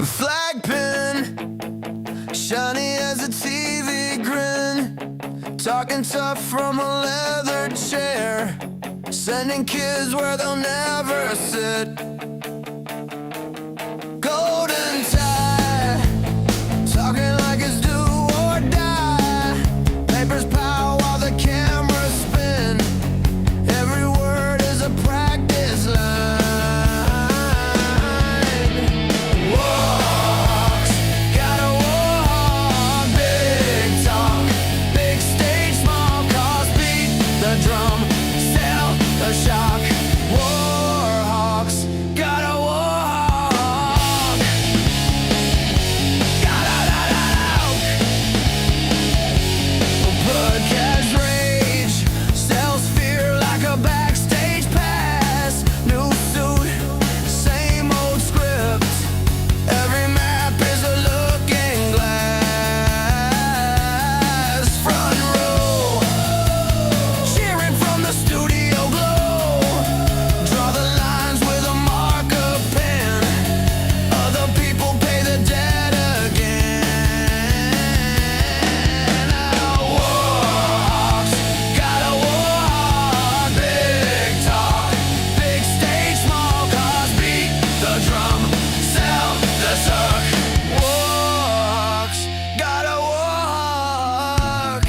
Flag pin, shiny as a TV grin, talking tough from a leather chair, sending kids where they'll never sit. Golden tie, talking like it's do or die. Papers power while the cameras spin. Every word is a practice line. Walks, gotta walk. Big talk, big stage, small cause, beat the drum, sell the shock. Warhawks, gotta walk. Podcast rage, sells fear like a backstage pass. New suit, same old script. Every map is a looking glass. Front row, cheering from the studio glow. Draw the lines with a marker pen. Other people pay the debt again. Warhawks, gotta walk. Big talk, big stage, small cause, beat the drum, sell the suck. Warhawks, gotta walk.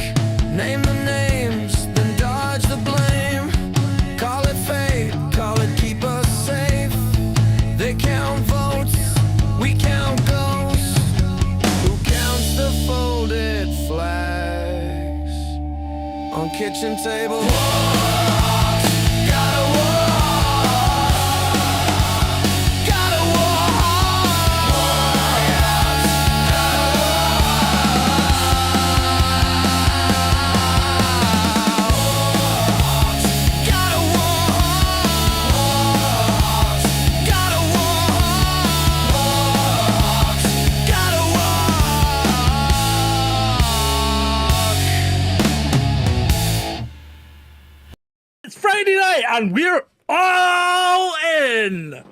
Name the names, then dodge the blame. Call it fate, call it keep us safe. They count votes, we count ghosts. Who counts the folded flags on kitchen table? Warhawks, gotta walk. Gotta walk. Warhawks, gotta walk. Gotta walk. Gotta walk. It's Friday night and we're all in.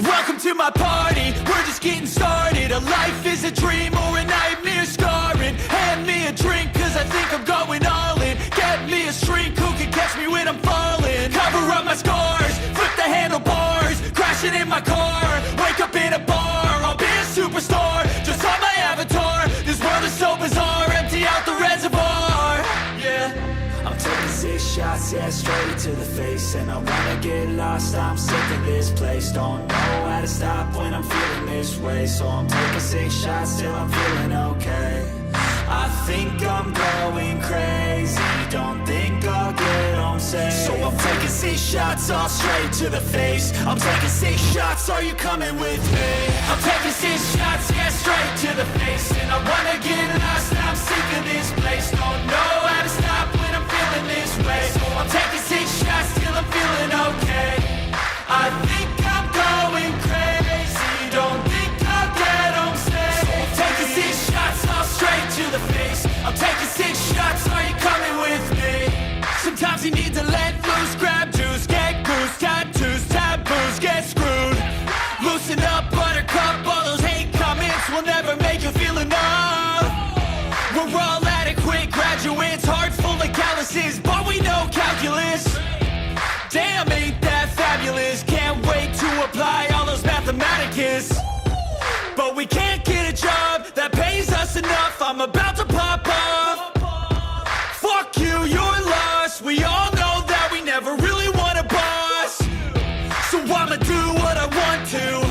Welcome to my party, we're just getting started. A life is a dream or a nightmare scarring. Hand me a drink cause I think I'm going all in. Get me a shrink who can catch me when I'm falling. Cover up my scars, flip the handlebars. Crashing in my car, wake up in a bar. I'll be a superstar, just on my avatar. This world is so bizarre, empty out the reservoir. Yeah, I'm taking 6 shots, yeah, straight to the face. And I wanna get lost, I'm sick of this place. Don't know how to stop when I'm feeling this way. So I'm taking 6 shots till I'm feeling okay. I think I'm going crazy, don't think I'll get home safe. So I'm taking 6 shots all straight to the face. I'm taking 6 shots, are you coming with me? I'm taking 6 shots, yeah, straight to the face. And I wanna get lost, I'm sick of this place. Don't know how to stop when I'm feeling this way. So I'm taking 6 shots till I'm feeling okay. I think I'm going crazy, don't think I'll get home safe. So I'm taking 6 shots all straight to the face. I'm taking 6 shots, are you coming with me? Sometimes you need to let loose, grab juice, get goose, tattoos, taboos, get screwed. Loosen up, buttercup, all those hate comments will never make you feel enough. We're all adequate graduates, heart full of calluses, but we know calculus. Damn, ain't that fabulous? Can't wait to apply all those mathematicus. But we can't get a job that pays us enough. I'm about to pop off. Fuck you, you're lost. We all know that we never really want a boss. So I'ma do what I want to.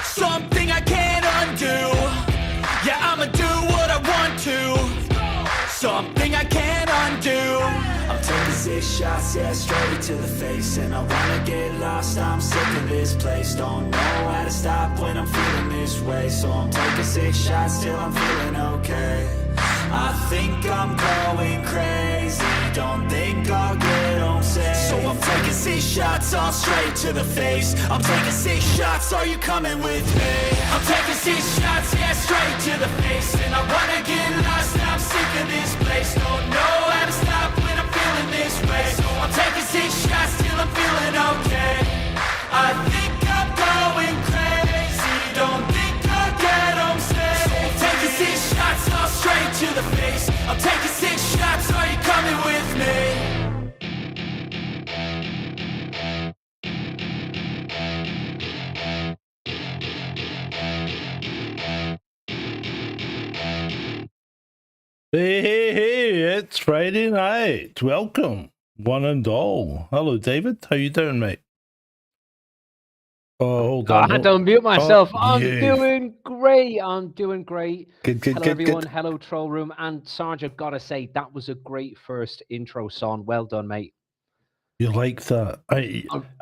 Something I can't undo. Yeah, I'ma do what I want to. Something I can't undo. I'm taking 6 shots, yeah, straight to the face. And I wanna get lost, I'm sick of this place. Don't know how to stop when I'm feeling this way. So I'm taking 6 shots till I'm feeling okay. I think I'm going crazy, don't think I'll get home safe. So I'm taking 6 shots all straight to the face. I'm taking 6 shots, are you coming with me? I'm taking 6 shots, yeah, straight to the face. And I wanna get lost, I'm sick of this Hey, it's Friday night. Welcome, one and all. Hello, David. How you doing, mate? Oh, hold on. I had to unmute myself. I'm yeah. doing great. I'm doing great. Good, Hello, everyone. Hello, Troll Room. And Sarge, I've got to say, that was a great first intro song. Well done, mate. You like that?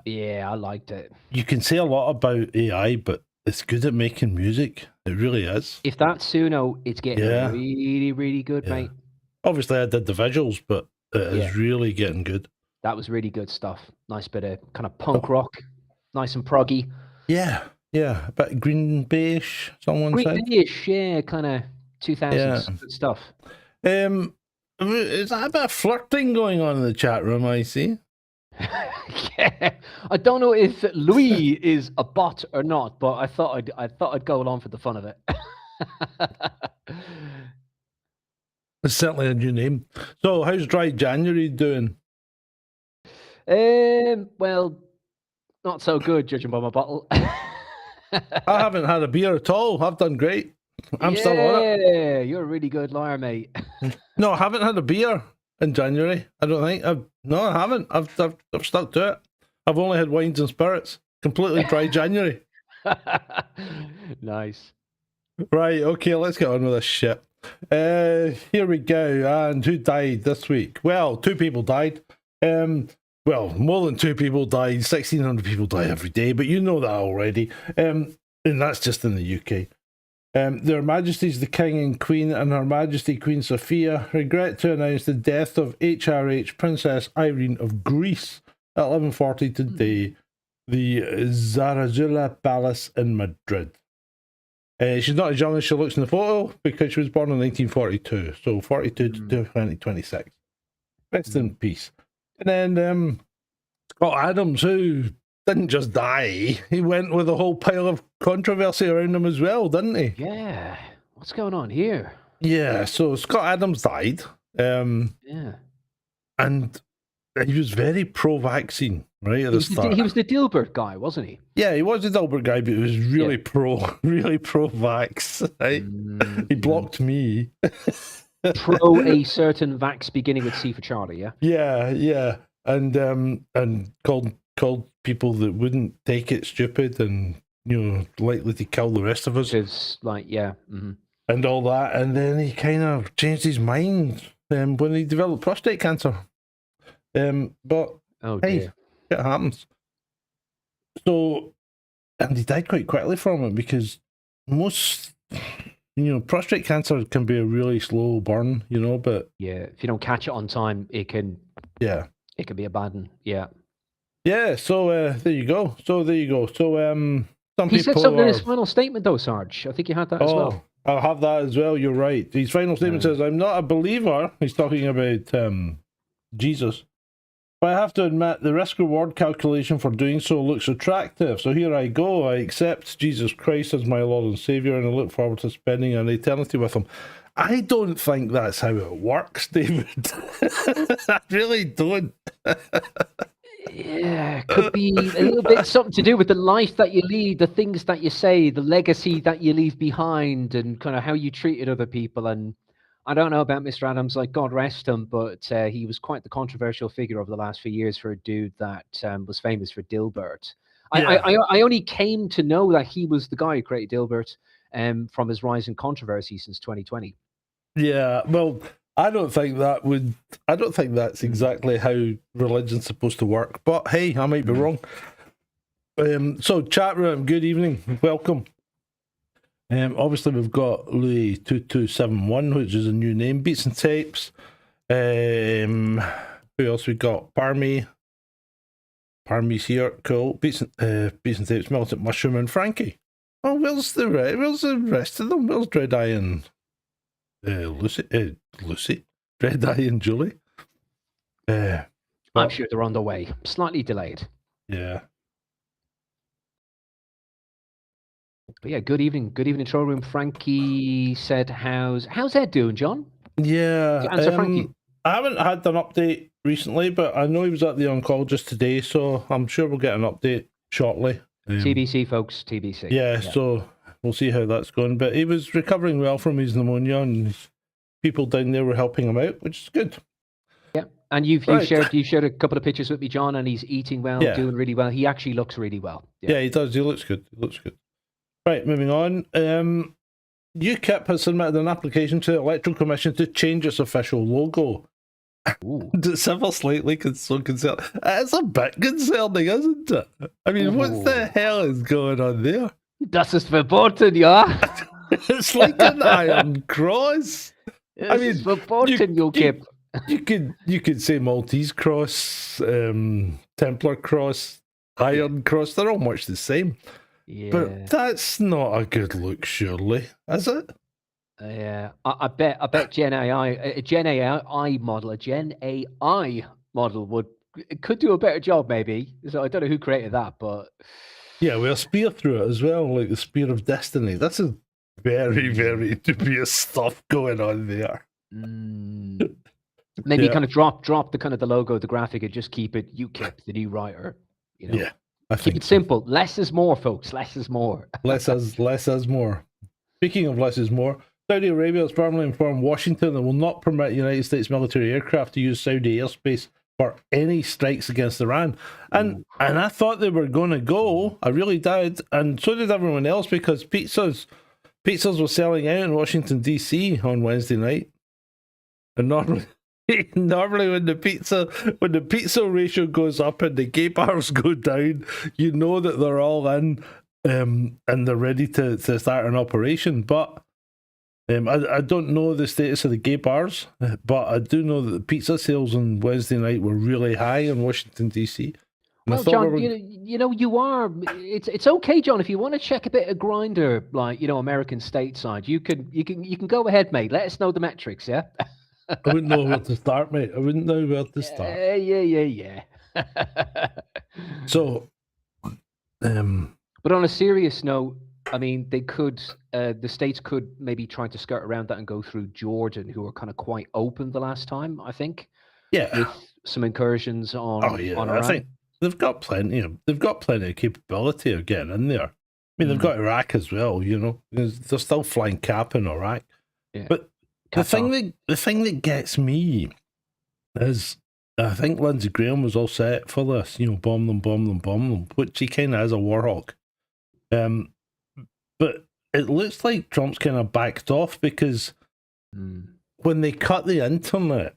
Yeah, I liked it. You can say a lot about AI, but it's good at making music. It really is. If that's Suno, it's getting really, really good, mate. Obviously, I did the visuals, but it is really getting good. That was really good stuff. Nice bit of kind of punk rock. Nice and proggy. Yeah. A bit of green beige, someone said. Green-ish, yeah, kind of 2000s good stuff. Is that a bit of flirting going on in the chat room, I see? Yeah, I don't know if Louis is a bot or not, but I thought I'd go along for the fun of it. It's certainly a new name. So, how's Dry January doing? Well, not so good, judging by my bottle. I haven't had a beer at all. I've done great. I'm still on it. Yeah, you're a really good liar, mate. No, I haven't had a beer in January. I don't think. I haven't. I've stuck to it. I've only had wines and spirits. Completely dry January. Nice. Right, okay, let's get on with this shit. Here we go. And who died this week? Well, 2 people died. Well, more than 2 people died. 1,600 people die every day, but you know that already. And that's just in the UK. Their Majesties the King and Queen and Her Majesty Queen Sophia regret to announce the death of HRH Princess Irene of Greece at 11:40 today, the Zarazula Palace in Madrid. She's not as young as she looks in the photo because she was born in 1942, so 42 to 2026. Rest in peace. And then Scott Adams, who didn't just die, he went with a whole pile of controversy around him as well, didn't he? Yeah. What's going on here? Yeah, so Scott Adams died. Yeah. And he was very pro-vaccine, right, at the start. He was the Dilbert guy, wasn't he? Yeah, he was the Dilbert guy, but he was really pro-vax, right? He blocked me. Pro a certain vax beginning with C for Charlie, yeah? Yeah. And called people that wouldn't take it stupid and, likely to kill the rest of us. Because, And all that. And then he kind of changed his mind when he developed prostate cancer. But, hey, it happens. So, and he died quite quickly from it because most, prostate cancer can be a really slow burn, but... Yeah, if you don't catch it on time, it can... Yeah. It can be a bad one, yeah. Yeah, so there you go. So, some he people said something in his final statement, though, Sarge. I think you had that as well. I'll have that as well, you're right. His final statement says, I'm not a believer. He's talking about Jesus. But I have to admit, the risk-reward calculation for doing so looks attractive. So here I go. I accept Jesus Christ as my Lord and Saviour, and I look forward to spending an eternity with him. I don't think that's how it works, David. I really don't. Yeah, could be a little bit something to do with the life that you lead, the things that you say, the legacy that you leave behind, and kind of how you treated other people. And I don't know about Mr. Adams, like God rest him, but he was quite the controversial figure over the last few years for a dude that was famous for Dilbert. Yeah. I only came to know that he was the guy who created Dilbert from his rise in controversy since 2020. Yeah, well, I don't think that's exactly how religion's supposed to work. But hey, I might be wrong. So chat room, good evening, welcome. Obviously we've got Louis 2271, which is a new name. Beats and Tapes. Who else we got? Parmy's here, cool. Beats and Tapes, Militant Mushroom, and Frankie. Oh, where's the rest of them? Where's Dread Eye and Lucy? Dread Eye and Julie? I'm sure they're on the way. Slightly delayed. Yeah. But yeah, good evening, Troll Room. Frankie said, "How's Ed doing, John?" Yeah, answer Frankie. I haven't had an update recently, but I know he was at the oncologist today, so I'm sure we'll get an update shortly. TBC, folks, TBC. Yeah, so we'll see how that's going. But he was recovering well from his pneumonia, and people down there were helping him out, which is good. Yeah, and you've Right. shared a couple of pictures with me, John, and he's eating well, Yeah. doing really well. He actually looks really well. Yeah, he does. He looks good. Right, moving on. UKIP has submitted an application to the Electoral Commission to change its official logo. Ooh. It's ever slightly so concerning. It's a bit concerning, isn't it? I mean, what the hell is going on there? Das ist verboten, ja. It's like an iron cross. I mean, verboten, UKIP. You could say Maltese cross, Templar cross, Iron cross. They're all much the same. Yeah. But that's not a good look, surely, is it? Yeah, I bet Gen AI model could do a better job, maybe. So I don't know who created that, but Yeah, with a spear through it as well, like the Spear of Destiny. This is very, very dubious stuff going on there. maybe kind of drop the kind of the logo, the graphic, and just keep it UKIP, the new writer. You know? Yeah, I Keep think it simple. Less is more, folks. Less is more. less is more. Speaking of less is more, Saudi Arabia has firmly informed Washington that will not permit United States military aircraft to use Saudi airspace for any strikes against Iran. And I thought they were going to go. I really did. And so did everyone else, because pizzas were selling out in Washington, D.C. on Wednesday night. And normally when the pizza ratio goes up and the gay bars go down, you know that they're all in and they're ready to start an operation. But I don't know the status of the gay bars, but I do know that the pizza sales on Wednesday night were really high in Washington, D.C. Well, John, you know, you are. It's okay, John. If you want to check a bit of Grinder, like, you know, American stateside, you can go ahead, mate. Let us know the metrics, yeah. I wouldn't know where to start, mate. I wouldn't know where to start. Yeah. So, but on a serious note, I mean, they could, the states could maybe try to skirt around that and go through Jordan, who were kind of quite open the last time, I think. Yeah. With some incursions on. On Iran. I think they've got plenty of capability of getting in there. I mean, they've got Iraq as well. You know, they're still flying cap in Iraq. Yeah. But the thing that gets me is, I think Lindsey Graham was all set for this. You know, bomb them, which he kind of is a war hawk. But it looks like Trump's kind of backed off, because when they cut the internet,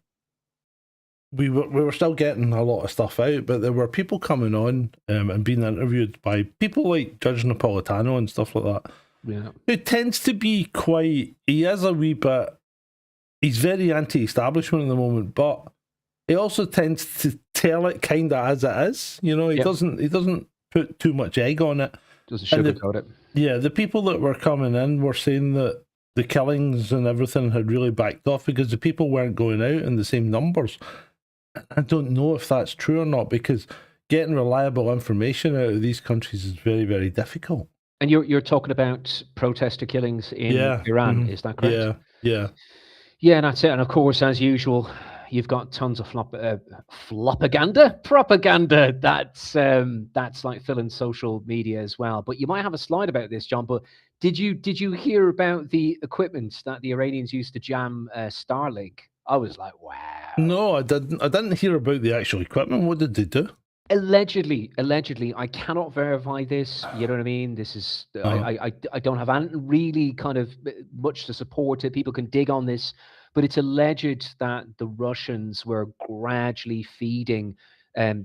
we were still getting a lot of stuff out, but there were people coming on and being interviewed by people like Judge Napolitano and stuff like that. Yeah. Who tends to be he's very anti-establishment at the moment, but he also tends to tell it kind of as it is. You know, he doesn't put too much egg on it. Doesn't sugarcoat it. Yeah, the people that were coming in were saying that the killings and everything had really backed off because the people weren't going out in the same numbers. I don't know if that's true or not, because getting reliable information out of these countries is very, very difficult. And you're talking about protester killings in Iran, is that correct? Yeah, and that's it. And of course, as usual, you've got tons of propaganda that's like filling social media as well. But you might have a slide about this, John. But did you hear about the equipment that the Iranians used to jam Starlink? I was like, wow. No, I didn't hear about the actual equipment. What did they do? Allegedly, I cannot verify this. You know what I mean? This is I don't have really kind of much to support it. People can dig on this, but it's alleged that the Russians were gradually feeding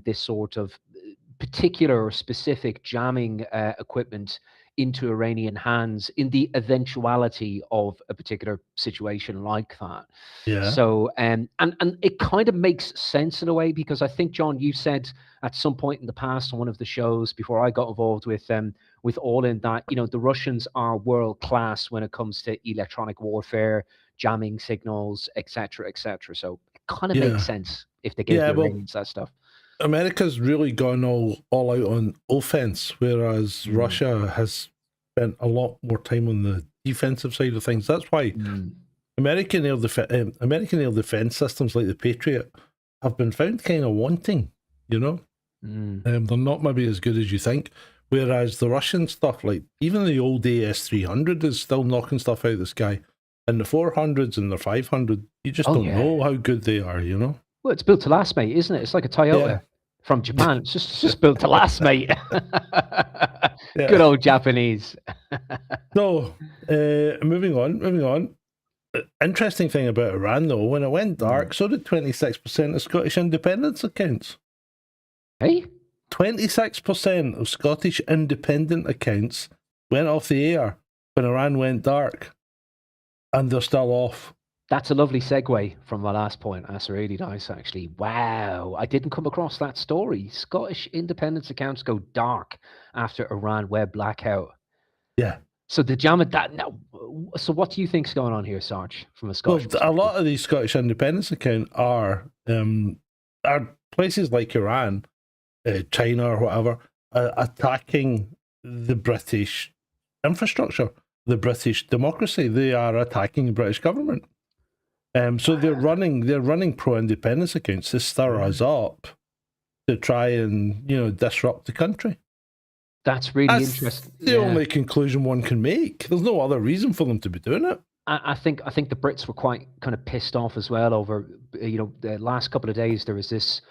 this sort of particular or specific jamming equipment into Iranian hands in the eventuality of a particular situation like that. Yeah. So and it kind of makes sense in a way, because I think, John, you said at some point in the past on one of the shows before I got involved with All In that, you know, the Russians are world class when it comes to electronic warfare, jamming signals, etc., etc. So it kind of makes sense if they give the Iranians that stuff. America's really gone all out on offense, whereas Russia has spent a lot more time on the defensive side of things. That's why American air defense systems like the Patriot have been found kind of wanting. You know, they're not maybe as good as you think. Whereas the Russian stuff, like even the old AS-300, is still knocking stuff out of the sky. and the 400s and the 500, you just don't know how good they are, you know? Well, it's built to last, mate, isn't it? It's like a Toyota from Japan. It's just built to last, mate. Good old Japanese. So, moving on. Interesting thing about Iran, though, when it went dark, so did 26% of Scottish independence accounts. Hey? 26% of Scottish independent accounts went off the air when Iran went dark. And they're still off. That's a lovely segue from my last point. That's really nice, actually. Wow. I didn't come across that story. Scottish independence accounts go dark after Iran web blackout. Yeah. So the jam at that now. So what do you think's going on here, Sarge, from a Scottish perspective? A lot of these Scottish independence accounts are places like Iran, China or whatever, attacking the British infrastructure, the British democracy. They are attacking the British government. So they're running pro-independence accounts to stir us up, to try and disrupt the country. That's really interesting. The only conclusion one can make. There's no other reason for them to be doing it. I think the Brits were quite kind of pissed off as well over the last couple of days. There was this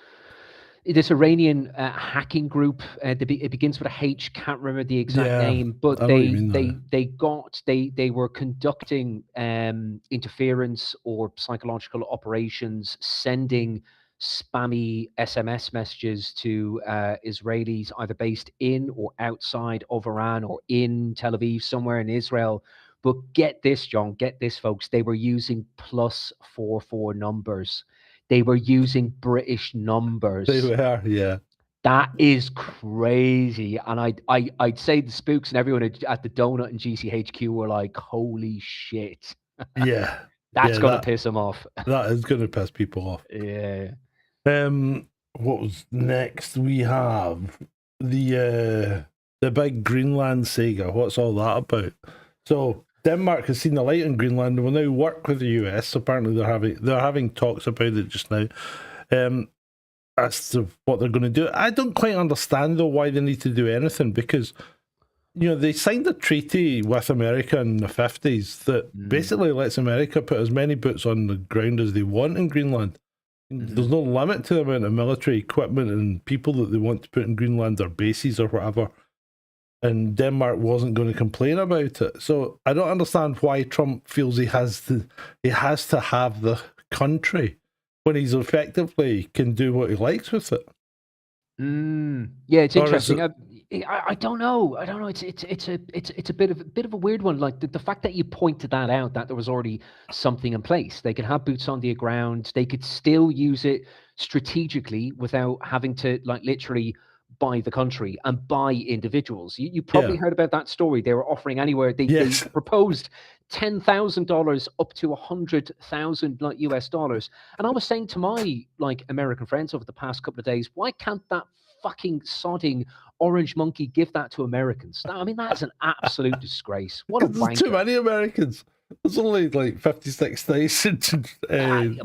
Iranian hacking group. It begins with a H. Can't remember the exact name, but they were conducting interference or psychological operations, sending spammy SMS messages to Israelis either based in or outside of Iran or in Tel Aviv, somewhere in Israel. But get this, John, get this, folks. They were using +44 numbers. They were using British numbers. They were, yeah. That is crazy. And I'd say the spooks and everyone at the Donut and GCHQ were like, holy shit. Yeah. That's going to piss them off. That is going to piss people off. Yeah. What was next? We have the big Greenland saga. What's all that about? So Denmark has seen the light in Greenland and will now work with the US. Apparently they're having talks about it just now. As to what they're going to do. I don't quite understand though why they need to do anything, because they signed a treaty with America in the 50s that basically lets America put as many boots on the ground as they want in Greenland. There's no limit to the amount of military equipment and people that they want to put in Greenland or bases or whatever. And Denmark wasn't going to complain about it. So I don't understand why Trump feels he has to have the country when he's effectively can do what he likes with it. Yeah, it's interesting. I don't know. It's a bit of a weird one. Like the fact that you pointed that out, that there was already something in place. They could have boots on the ground. They could still use it strategically without having to literally buy the country and buy individuals. You probably heard about that story. They were offering anywhere. They proposed $10,000 up to $100,000 US dollars. And I was saying to my American friends over the past couple of days, why can't that fucking sodding orange monkey give that to Americans? I mean, that's an absolute disgrace. What a wanker. Too many Americans. There's only 56,000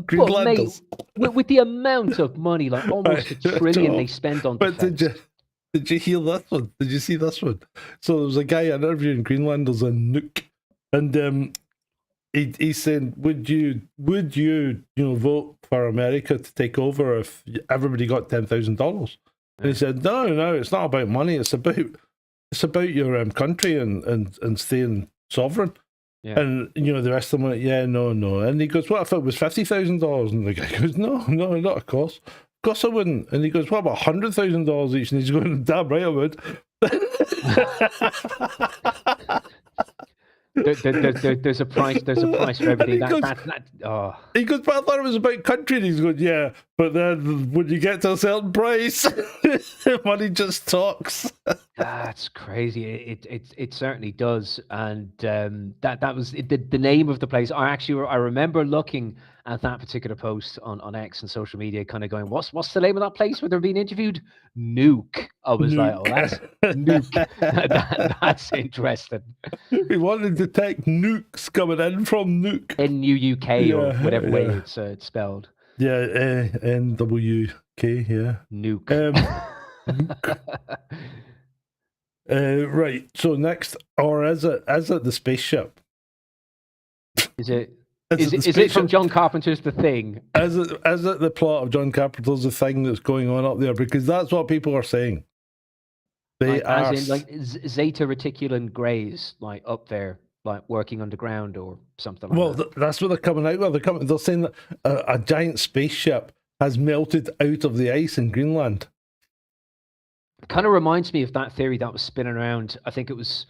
Greenlanders. Mate, with the amount of money, almost $1 trillion they spend on defense. Did you hear this one? Did you see this one? So there was a guy interviewing Greenlanders in Nuuk, and he's saying, would you vote for America to take over if everybody got $10,000? And he said, no, it's not about money. It's about your country and staying sovereign. Yeah. And the rest of them went, no. And he goes, what if it was $50,000? And the guy goes, no, not of course. Of course I wouldn't. And he goes, what about $100,000 each? And he's going, damn right I would. There's a price for everything. He goes, but I thought it was about country. And he's going, yeah, but then when you get to a certain price, money just talks. That's crazy. It certainly does. And that was the name of the place. I remember looking at that particular post on X and social media, kind of going, what's the name of that place where they're being interviewed? Nuuk. I was like, oh, that's Nuuk. That's interesting. We want to detect nukes coming in from Nuuk. N-U-U-K or whatever way it's spelled. Yeah, N-W-K, yeah. Nuuk. Right, so next, or is it the spaceship? Is it? Is Is it from John Carpenter's The Thing? Is it the plot of John Carpenter's The Thing that's going on up there? Because that's what people are saying. They are as in like Zeta Reticulan Greys, like up there, like working underground or something like that. That's what they're coming out with. They're saying that a giant spaceship has melted out of the ice in Greenland. Kind of reminds me of that theory that was spinning around. I think it was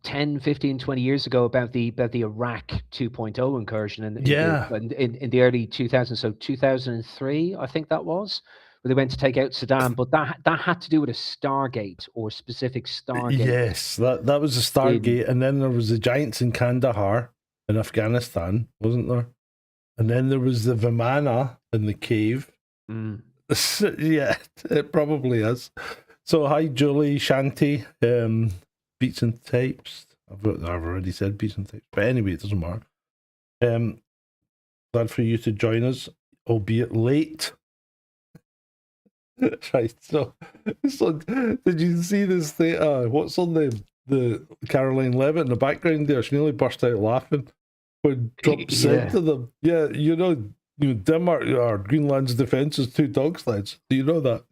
10, 15, 20 years ago about the Iraq 2.0 incursion in the early 2000s, so 2003, I think that was, where they went to take out Saddam. But that had to do with a Stargate or specific Stargate. Yes, that was a Stargate, and then there was the giants in Kandahar in Afghanistan, wasn't there? And then there was the Vimana in the cave. Yeah, it probably is. So hi Julie, Shanti, Beats and Types. I've already said Beats and Types, but anyway, it doesn't matter. Glad for you to join us, albeit late. Right, so did you see this thing? What's on the Caroline Levitt in the background there? She nearly burst out laughing when Trump said to them, "Yeah, Denmark or Greenland's defense is 2 dog sleds." Do you know that?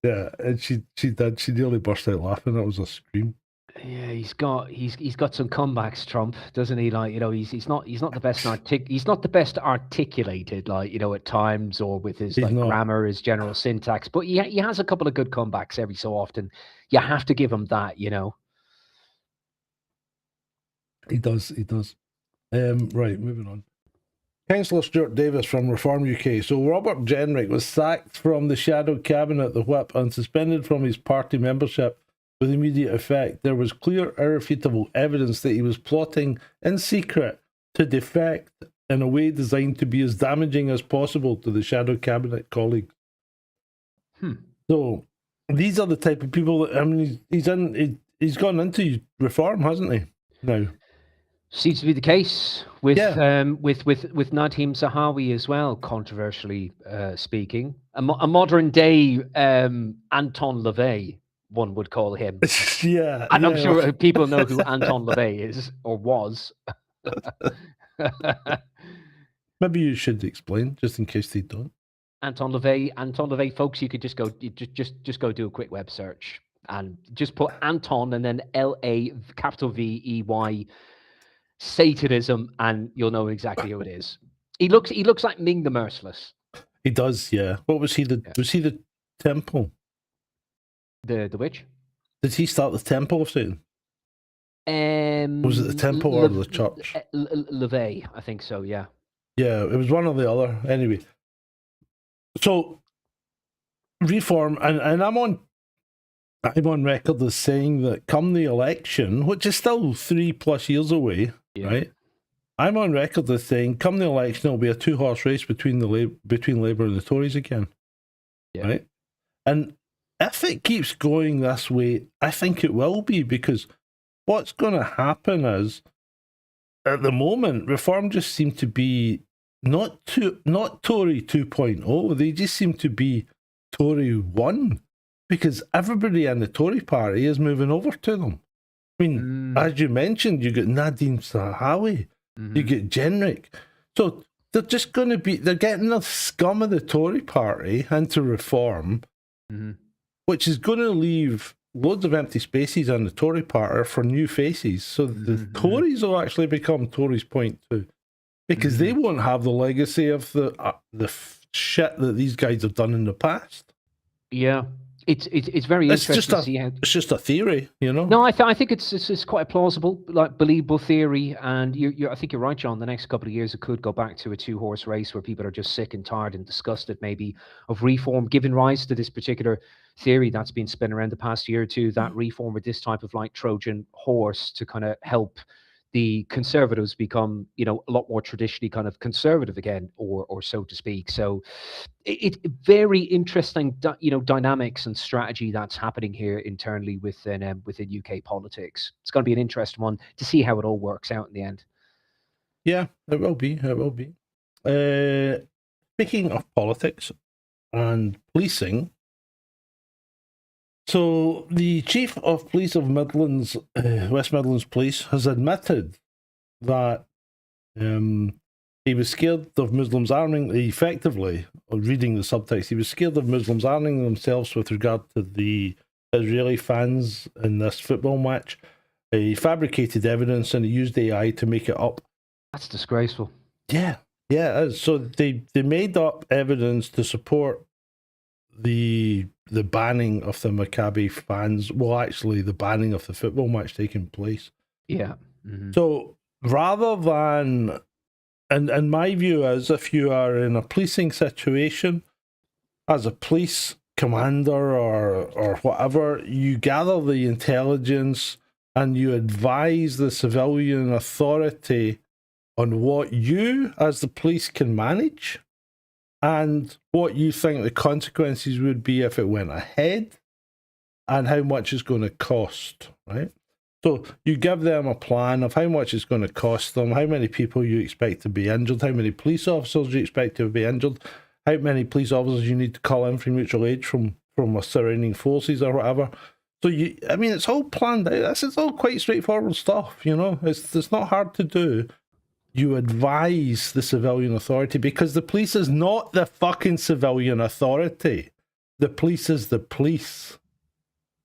Yeah, and she did. She nearly burst out laughing. That was a scream. Yeah, he's got some comebacks, Trump, doesn't he? Like, he's not the best he's not the best articulated, like, at times, or with his grammar, his general syntax. But he has a couple of good comebacks every so often. You have to give him that, He does. Right, moving on. Councillor Stuart Davis from Reform UK. So Robert Jenrick was sacked from the shadow cabinet, the whip, and suspended from his party membership with immediate effect. There was clear, irrefutable evidence that he was plotting in secret to defect in a way designed to be as damaging as possible to the shadow cabinet colleagues. So these are the type of people that, he's gone into reform, hasn't he? Now. Seems to be the case with Nadim Zahawi as well, controversially speaking. A modern day Anton LaVey, one would call him. Yeah. And I'm sure people know who Anton LaVey is, or was. Maybe you should explain, just in case they don't. Anton LaVey, folks, you could just go do a quick web search and just put Anton and then LA capital VEY Satanism, and you'll know exactly who it is. He looks like Ming the Merciless. He does, yeah. What was he? Was he the temple? The which? Did he start the temple of Satan? Was it the temple or the church? LaVey, I think so. Yeah. Yeah, it was one or the other. Anyway, so reform, and I'm on record as saying that come the election, which is still 3+ years away, right? I'm on record as saying come the election, it'll be a 2-horse race between Labour and the Tories again, right? And if it keeps going this way, I think it will be, because what's going to happen is, at the moment, reform just seem to be not Tory 2.0. They just seem to be Tory 1. Because everybody in the Tory party is moving over to them. I mean, as you mentioned, you got Nadim Zahawi, you get Jenrick. So they're just going to they're getting the scum of the Tory party into reform, which is going to leave loads of empty spaces in the Tory party for new faces. So the Tories will actually become Tories 0.2, because they won't have the legacy of the shit that these guys have done in the past. Yeah. It's very interesting to see how. It's just a theory, No, I think it's quite a plausible, like, believable theory, and I think you're right, John. The next couple of years, it could go back to a 2-horse race where people are just sick and tired and disgusted, maybe, of reform, giving rise to this particular theory that's been spinning around the past year or two. That reform with this type of like Trojan horse to kind of help the Conservatives become, a lot more traditionally kind of conservative again, or so to speak. So it's very interesting, dynamics and strategy that's happening here internally within UK politics. It's going to be an interesting one to see how it all works out in the end. Yeah, it will be. It will be. Speaking of politics and policing, so the Chief of Police of Midlands, West Midlands Police, has admitted that He was scared of Muslims arming, effectively, reading the subtext, he was scared of Muslims arming themselves with regard to the Israeli fans in this football match. He fabricated evidence and he used AI to make it up. That's disgraceful. Yeah, it is. So they made up evidence to support the banning of the Maccabi fans. Well, actually, the banning of the football match taking place. Yeah. So rather than, and my view is, if you are in a policing situation, as a police commander or whatever, you gather the intelligence and you advise the civilian authority on what you, as the police, can manage and what you think the consequences would be if it went ahead and how much it's going to cost, right? So you give them a plan of how much it's going to cost them, how many people you expect to be injured, how many police officers you expect to be injured, how many police officers you need to call in from mutual aid from surrounding forces or whatever. So it's all planned out. This is all quite straightforward stuff, It's not hard to do. You advise the civilian authority because the police is not the fucking civilian authority. The police is the police.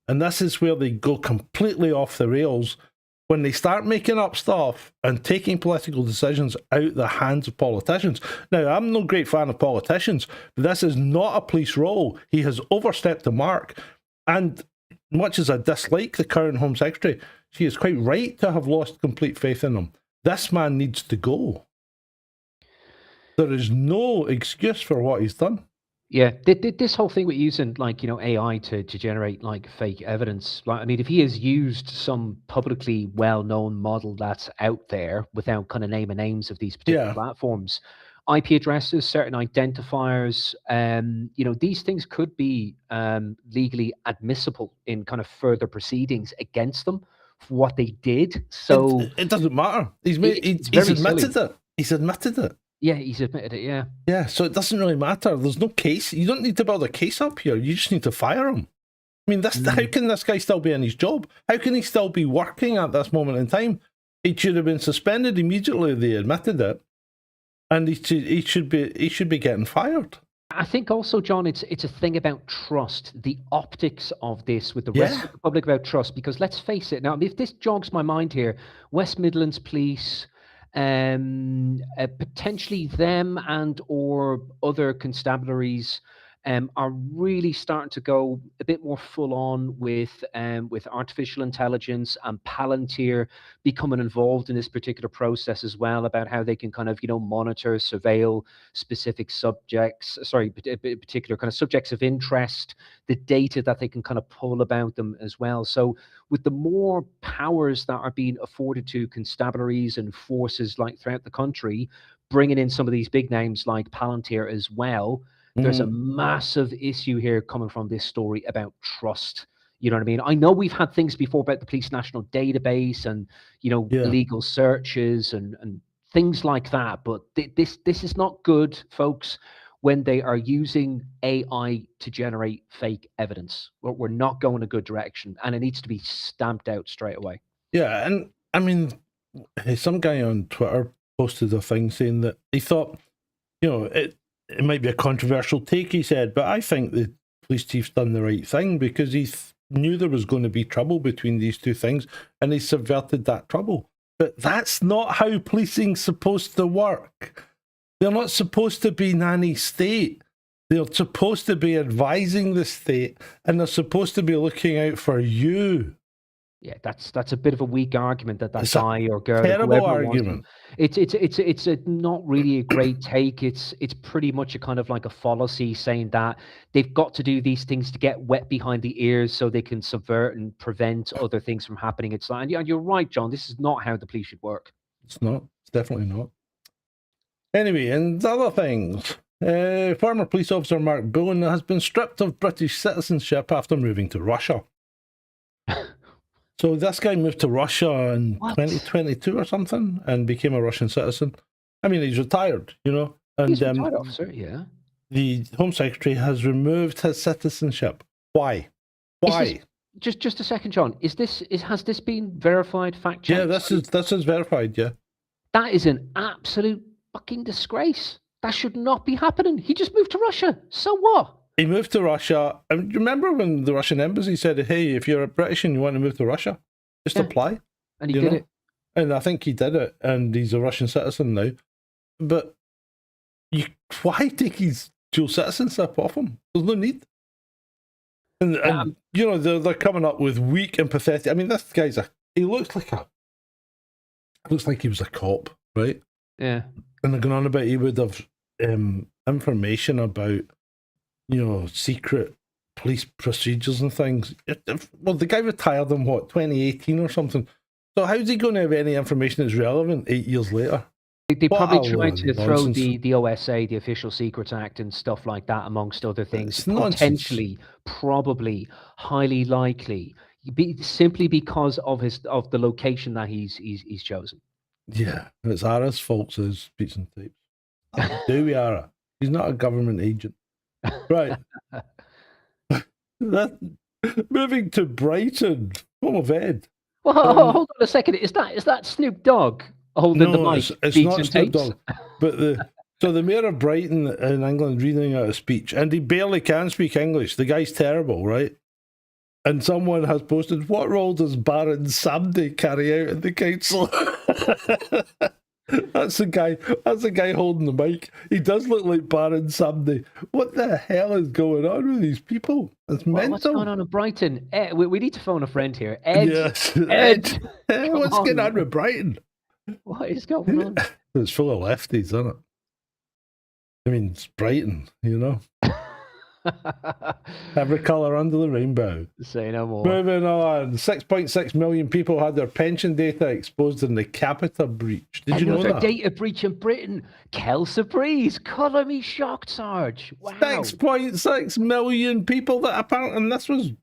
And this is where they go completely off the rails when they start making up stuff and taking political decisions out the hands of politicians. Now, I'm no great fan of politicians, but this is not a police role. He has overstepped the mark. And much as I dislike the current Home Secretary, she is quite right to have lost complete faith in him. This man needs to go. There is no excuse for what he's done. Yeah, this whole thing with using AI to generate fake evidence. If he has used some publicly well-known model that's out there without kind of naming names of these particular platforms, IP addresses, certain identifiers, these things could be legally admissible in kind of further proceedings against them for what they did. So it doesn't matter. He's admitted it. He's admitted it. Yeah, he's admitted it, yeah. Yeah, so it doesn't really matter. There's no case. You don't need to build a case up here. You just need to fire him. How can this guy still be in his job? How can he still be working at this moment in time? He should have been suspended immediately. They admitted it. And he should be getting fired. I think also, John, it's a thing about trust, the optics of this with the rest of the public about trust, because let's face it, now, if this jogs my mind here, West Midlands Police, potentially them and or other constabularies are really starting to go a bit more full on with artificial intelligence and Palantir becoming involved in this particular process as well, about how they can kind of monitor, surveil specific subjects, particular kind of subjects of interest, the data that they can kind of pull about them as well. So with the more powers that are being afforded to constabularies and forces throughout the country, bringing in some of these big names like Palantir as well, there's a massive issue here coming from this story about trust. You know what I mean? I know we've had things before about the police national database and, illegal searches and things like that. But this is not good, folks, when they are using AI to generate fake evidence. We're not going a good direction, and it needs to be stamped out straight away. Yeah, and some guy on Twitter posted a thing saying that he thought, it might be a controversial take, he said, but I think the police chief's done the right thing because he knew there was going to be trouble between these two things and he subverted that trouble. But that's not how policing's supposed to work. They're not supposed to be nanny state. They're supposed to be advising the state and they're supposed to be looking out for you. Yeah, that's a bit of a weak argument that guy or girl, terrible argument. It's not really a great take. It's pretty much a kind of like a fallacy saying that they've got to do these things to get wet behind the ears so they can subvert and prevent other things from happening. It's like, and you're right, John. This is not how the police should work. It's not. It's definitely not. Anyway, and other things. Former police officer Mark Bullen has been stripped of British citizenship after moving to Russia. So this guy moved to Russia in 2022 or something and became a Russian citizen. He's retired, And he's a retired officer, yeah. The Home Secretary has removed his citizenship. Why? Why? Just a second, John. Has this been verified, fact checked? Yeah, this is verified, yeah. That is an absolute fucking disgrace. That should not be happening. He just moved to Russia. So what? He moved to Russia. And remember when the Russian embassy said, hey, if you're a British and you want to move to Russia, just apply. And he did it. And I think he did it, and he's a Russian citizen now. But why take his dual citizenship off him? There's no need. And you know, they're coming up with weak and pathetic. I mean, this guy's he looks like he was a cop, right? Yeah. And they're going on about he would have information about, you know, secret police procedures and things. Well, the guy retired in 2018 or something. So how's he going to have any information that's relevant 8 years later? They probably tried to throw the OSA, the Official Secrets Act, and stuff like that, amongst other things. It's potentially, probably, highly likely, simply because of the location that he's chosen. Yeah, it's Ara's fault, says Beats and Tapes. Do we, Ara? He's not a government agent. Right. Moving to Brighton, home of Ed. Well, hold on a second. Is that Snoop Dogg holding the mic? It's not Snoop Dogg. But the mayor of Brighton in England reading out a speech, and he barely can speak English. The guy's terrible, right? And someone has posted, what role does Baron Samdi carry out in the council? That's the guy holding the mic. He does look like Baron Samdi. What the hell is going on with these people? It's mental. What's going on in Brighton? Ed, we need to phone a friend here. Ed. Yes. Ed. What's going on with Brighton? What is going on? It's full of lefties, isn't it? I mean, it's Brighton, you know? Every colour under the rainbow. Say no more. Moving on. 6.6 million people had their pension data exposed in the Capita breach. Did you know that? Data breach in Britain. Quelle surprise. Colour me shocked, Sarge. Wow. 6.6 million people that apparently, and this was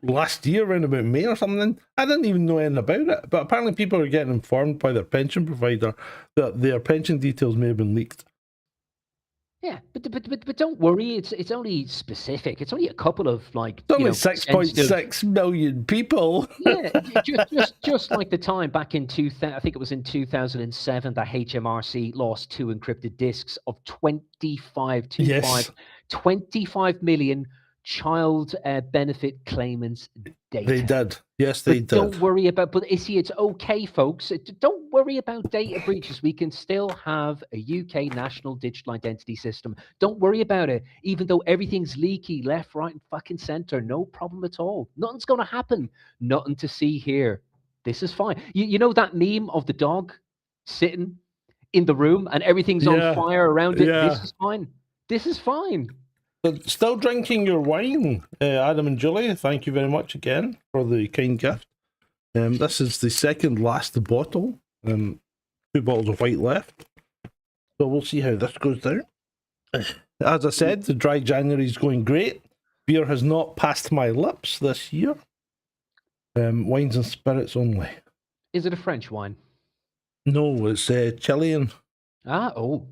last year around about May or something. I didn't even know anything about it, but apparently people are getting informed by their pension provider that their pension details may have been leaked. Yeah, but don't worry. It's only specific. It's only a couple of It's only 6.6 million people. Yeah, just like the time back in I think it was in 2007 that HMRC lost 2 encrypted disks of 25 million child benefit claimants' data. They did. Yes, they did. Don't worry about. But see, it's okay, folks. Don't worry about data breaches. We can still have a UK national digital identity system. Don't worry about it. Even though everything's leaky, left, right, and fucking center, no problem at all. Nothing's going to happen. Nothing to see here. This is fine. You know that meme of the dog sitting in the room and everything's on fire around it. Yeah. This is fine. This is fine. But still drinking your wine, Adam and Julie. Thank you very much again for the kind gift. This is the second last bottle. 2 bottles of white left. So we'll see how this goes down. As I said, the dry January is going great. Beer has not passed my lips this year. Wines and spirits only. Is it a French wine? No, it's Chilean. Oh.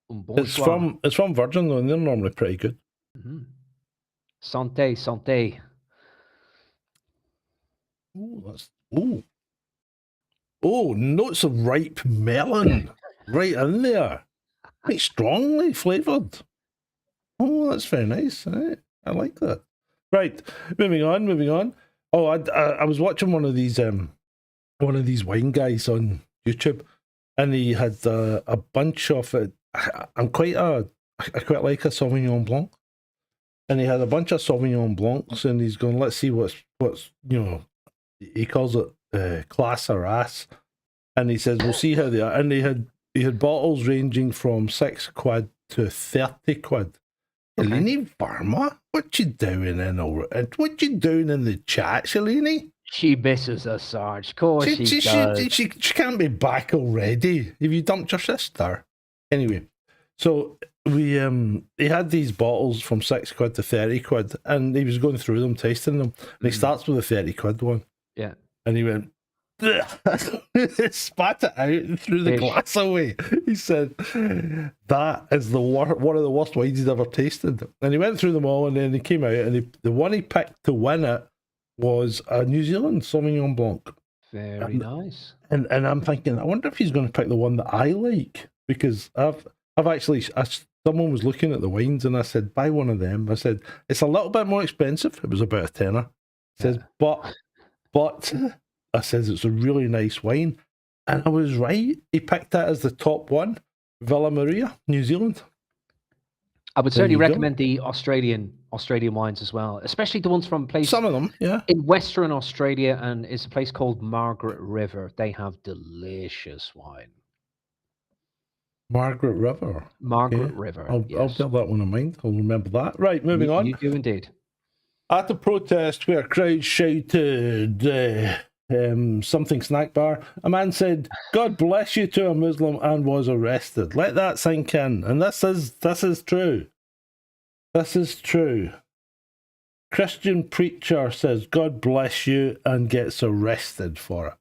It's from Virgin though, and they're normally pretty good. Mm-hmm. Santé. Notes of ripe melon right in there, quite strongly flavoured. Oh, that's very nice. I like that. Right, moving on. Oh, I was watching one of these wine guys on YouTube, and he had a bunch of it. I quite like a Sauvignon Blanc, and he had a bunch of Sauvignon Blancs, and he's going, let's see what's you know, he calls it class or ass, and he says we'll see how they are, and he had bottles ranging from £6 to 30 quid. Shalini Verma, what you doing in the chat, Shalini? She misses us, Sarge. Of course she does. She can't be back already. Have you dumped your sister? Anyway, so he had these bottles from £6 to 30 quid, and he was going through them, tasting them, and he starts with the 30 quid one. Yeah. And he went, spat it out and threw the glass away. He said, that is one of the worst wines he's ever tasted. And he went through them all, and then he came out, and the one he picked to win it was a New Zealand Sauvignon Blanc. Very nice. And I'm thinking, I wonder if he's going to pick the one that I like, because I've actually, someone was looking at the wines and I said, buy one of them. I said, it's a little bit more expensive. It was about a tenner. Says, but I says it's a really nice wine. And I was right. He picked that as the top one. Villa Maria, New Zealand. I would certainly recommend the Australian wines as well, especially the ones from a place. Some of them, yeah. In Western Australia, and it's a place called Margaret River. They have delicious wine. Margaret River. Margaret River. I'll bear that one in mind. I'll remember that. Right, moving on. You do indeed. At a protest where crowds shouted something snack bar, a man said, "God bless you" to a Muslim and was arrested. Let that sink in. And this is true. This is true. Christian preacher says, "God bless you," and gets arrested for it.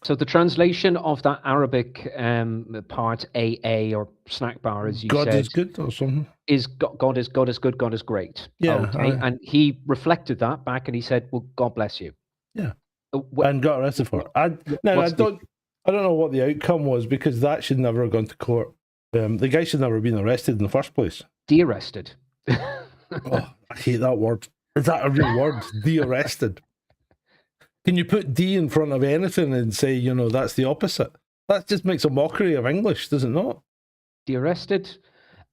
So the translation of that Arabic part, AA or snack bar, as you said, God is good or something. Is God is good, God is great. Yeah. Okay. And he reflected that back and he said, well, God bless you. Yeah. And got arrested for it. I don't know what the outcome was, because that should never have gone to court. The guy should never have been arrested in the first place. De-arrested. Oh, I hate that word. Is that a real word? De-arrested. Can you put D in front of anything and say, that's the opposite? That just makes a mockery of English, does it not? De-arrested.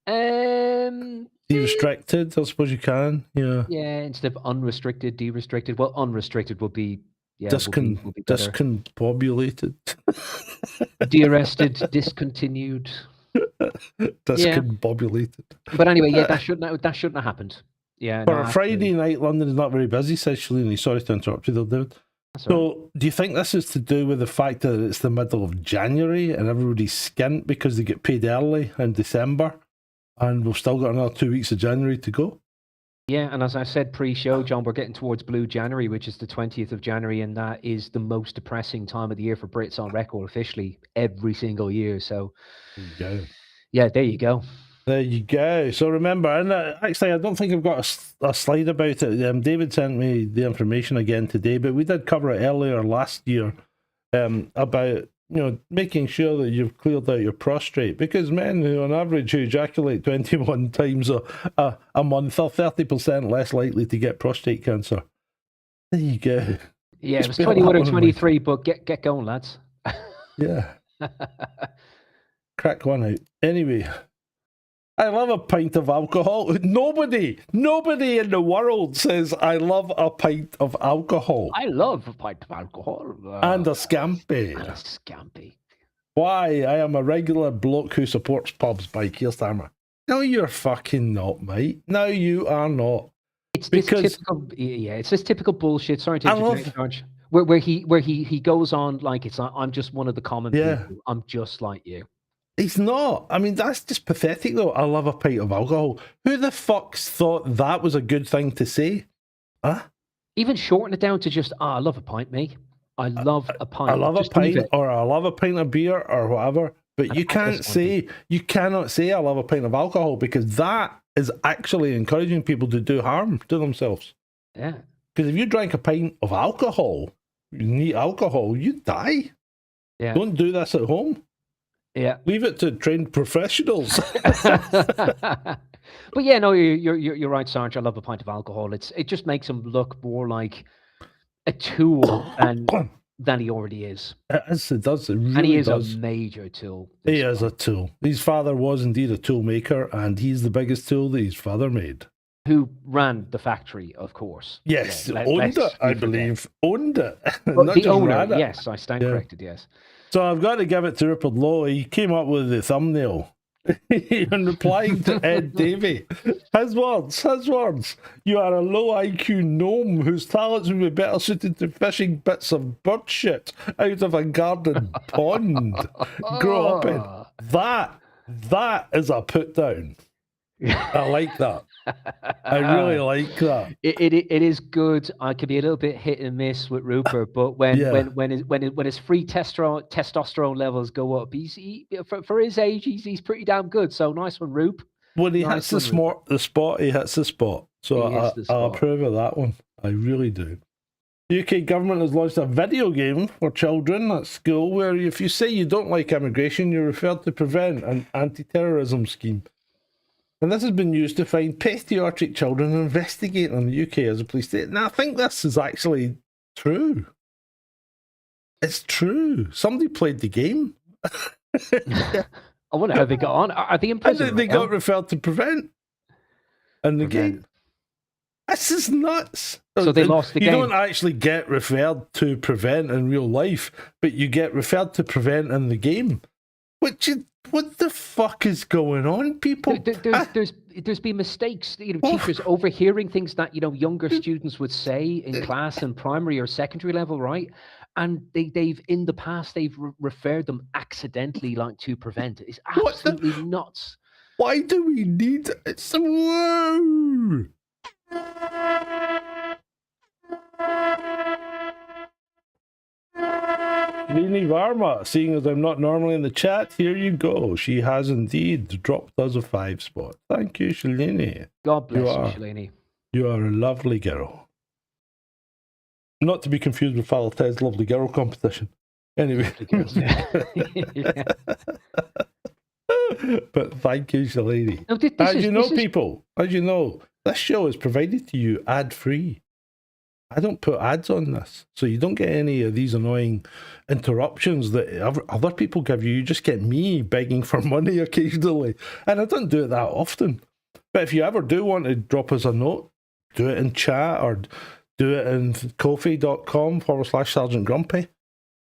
De-restricted, I suppose you can. Yeah. Yeah, instead of unrestricted, de-restricted. Well, unrestricted would be, would be better. Discombobulated. De-arrested, discontinued. Discombobulated. But anyway, that shouldn't have happened. Yeah. For a Friday night, London is not very busy, says Shalini. Sorry to interrupt you there, David. So, do you think this is to do with the fact that it's the middle of January and everybody's skint because they get paid early in December, and we've still got another 2 weeks of January to go? Yeah, and as I said pre-show, John, we're getting towards Blue January, which is the 20th of January, and that is the most depressing time of the year for Brits on record officially every single year. So, there you go. Yeah, there you go. There you go. So remember, and actually, I don't think I've got a slide about it. David sent me the information again today, but we did cover it earlier last year about making sure that you've cleared out your prostate, because men who on average who ejaculate 21 times a month are 30% less likely to get prostate cancer. There you go. Yeah, it was 21 or 23, but get going, lads. Yeah. Crack one out. Anyway. I love a pint of alcohol. Nobody in the world says I love a pint of alcohol. I love a pint of alcohol. And a scampi. And a scampi. Why? I am a regular bloke who supports pubs by Keir Starmer. No, you're fucking not, mate. No, you are not. It's this typical bullshit. Sorry to interject, George. Where he goes on like it's like, I'm just one of the common people. I'm just like you. He's not. I mean, that's just pathetic, though. I love a pint of alcohol. Who the fuck's thought that was a good thing to say? Huh? Even shorten it down to just, I love a pint, mate. I love a pint. I love a pint, or I love a pint of beer, or whatever. But you cannot say I love a pint of alcohol, because that is actually encouraging people to do harm to themselves. Yeah. Because if you drank a pint of alcohol, you need alcohol, you die. Yeah. Don't do this at home. Yeah, leave it to trained professionals. But yeah, no, you're right, Sarge. I love a pint of alcohol. It just makes him look more like a tool than he already is. It does. It really and he is does. A major tool. He is a tool. His father was indeed a tool maker, and he's the biggest tool that his father made. Who ran the factory, of course. Yes, owned it, I believe. Owned it. Not the owner, yes, I stand corrected, yes. So I've got to give it to Rupert Law. He came up with the thumbnail in replying to Ed Davey. His words. You are a low IQ gnome whose talents would be better suited to fishing bits of bird shit out of a garden pond. Grow up in. That is a put down. I like that. I really like that. It is good. I could be a little bit hit and miss with Rupert, but when his free testosterone levels go up, for his age, he's pretty damn good. So nice one, Rupe. When he hits the spot, he hits the spot. So I approve of that one. I really do. The UK government has launched a video game for children at school where if you say you don't like immigration, you're referred to prevent an anti-terrorism scheme. And this has been used to find patriotic children and investigate them in the UK as a police state. Now, I think this is actually true. It's true. Somebody played the game. I wonder how they got on. Are they in prison? And they got referred to prevent. And the game. This is nuts. So they lost the game. You don't actually get referred to prevent in real life, but you get referred to prevent in the game. What the fuck is going on, people? There's been mistakes, teachers overhearing things that, younger students would say in class in primary or secondary level, right? And they've in the past, they've referred them accidentally to prevent. It's absolutely nuts. Why do we need it? Whoa! Shalini Varma, seeing as I'm not normally in the chat, here you go. She has indeed dropped us a 5 spot. Thank you, Shalini. God bless you, Shalini. You are a lovely girl. Not to be confused with Father Ted's lovely girl competition. Anyway. Yeah. But thank you, Shalini. No, people, as you know, this show is provided to you ad-free. I don't put ads on this, so you don't get any of these annoying interruptions that other people give you. You just get me begging for money occasionally, and I don't do it that often. But if you ever do want to drop us a note, do it in chat or do it in ko-fi.com/Sgt Grumpy.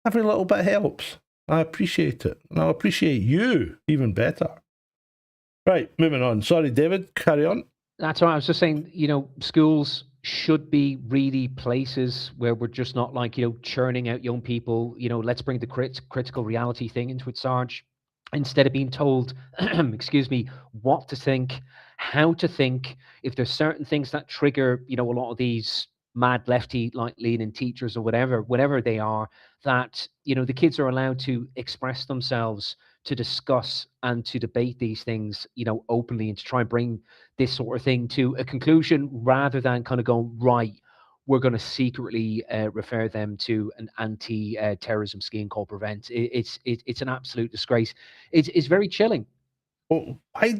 Every little bit helps. I appreciate it, and I'll appreciate you even better. Right, moving on. Sorry, David, carry on. That's all right. I was just saying, schools should be really places where we're just not churning out young people. Let's bring the critical reality thing into it, Sarge. Instead of being told, excuse me, what to think, how to think, if there's certain things that trigger, a lot of these mad lefty leaning teachers or whatever they are, that the kids are allowed to express themselves, to discuss and to debate these things openly, and to try and bring this sort of thing to a conclusion, rather than kind of going, right, we're going to secretly refer them to an anti-terrorism scheme called Prevent. It's an absolute disgrace. It's very chilling. Well, how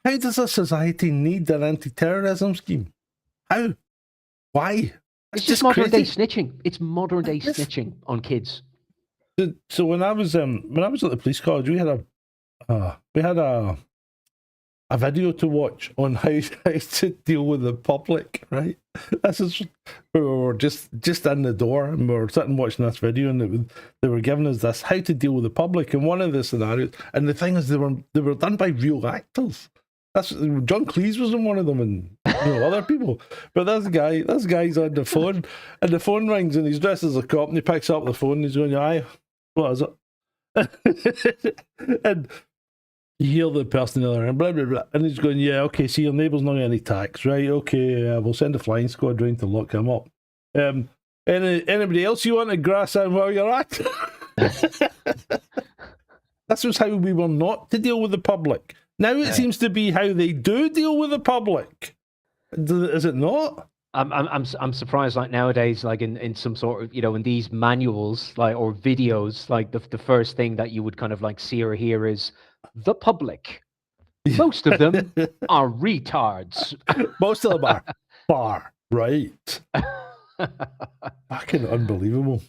does a society need an anti-terrorism scheme? How? Why? It's just modern day snitching. It's modern day snitching on kids. So when I was at the police college, we had a video to watch on how to deal with the public. Right? This is, we were just in the door and we were sitting watching this video, and they were giving us this how to deal with the public. And one of the scenarios, and the thing is, they were done by real actors. That's John Cleese was in one of them, and other people. But this guy's on the phone, and the phone rings, and he's dressed as a cop, and he picks up the phone, and he's going, "Aye, what is it?" And you hear the person the other end, blah blah blah, and he's going, "Yeah, okay. See, your neighbour's not getting any tax, right? Okay, we'll send a flying squad round to lock him up. Anybody else you want to grass in while you're at?" This was how we were not to deal with the public. Now it seems to be how they do deal with the public. Is it not? I'm surprised. Nowadays, in some sort of in these manuals or videos, the first thing that you would kind of see or hear is the public. Most of them are retards. Most of them are far right. Fucking unbelievable.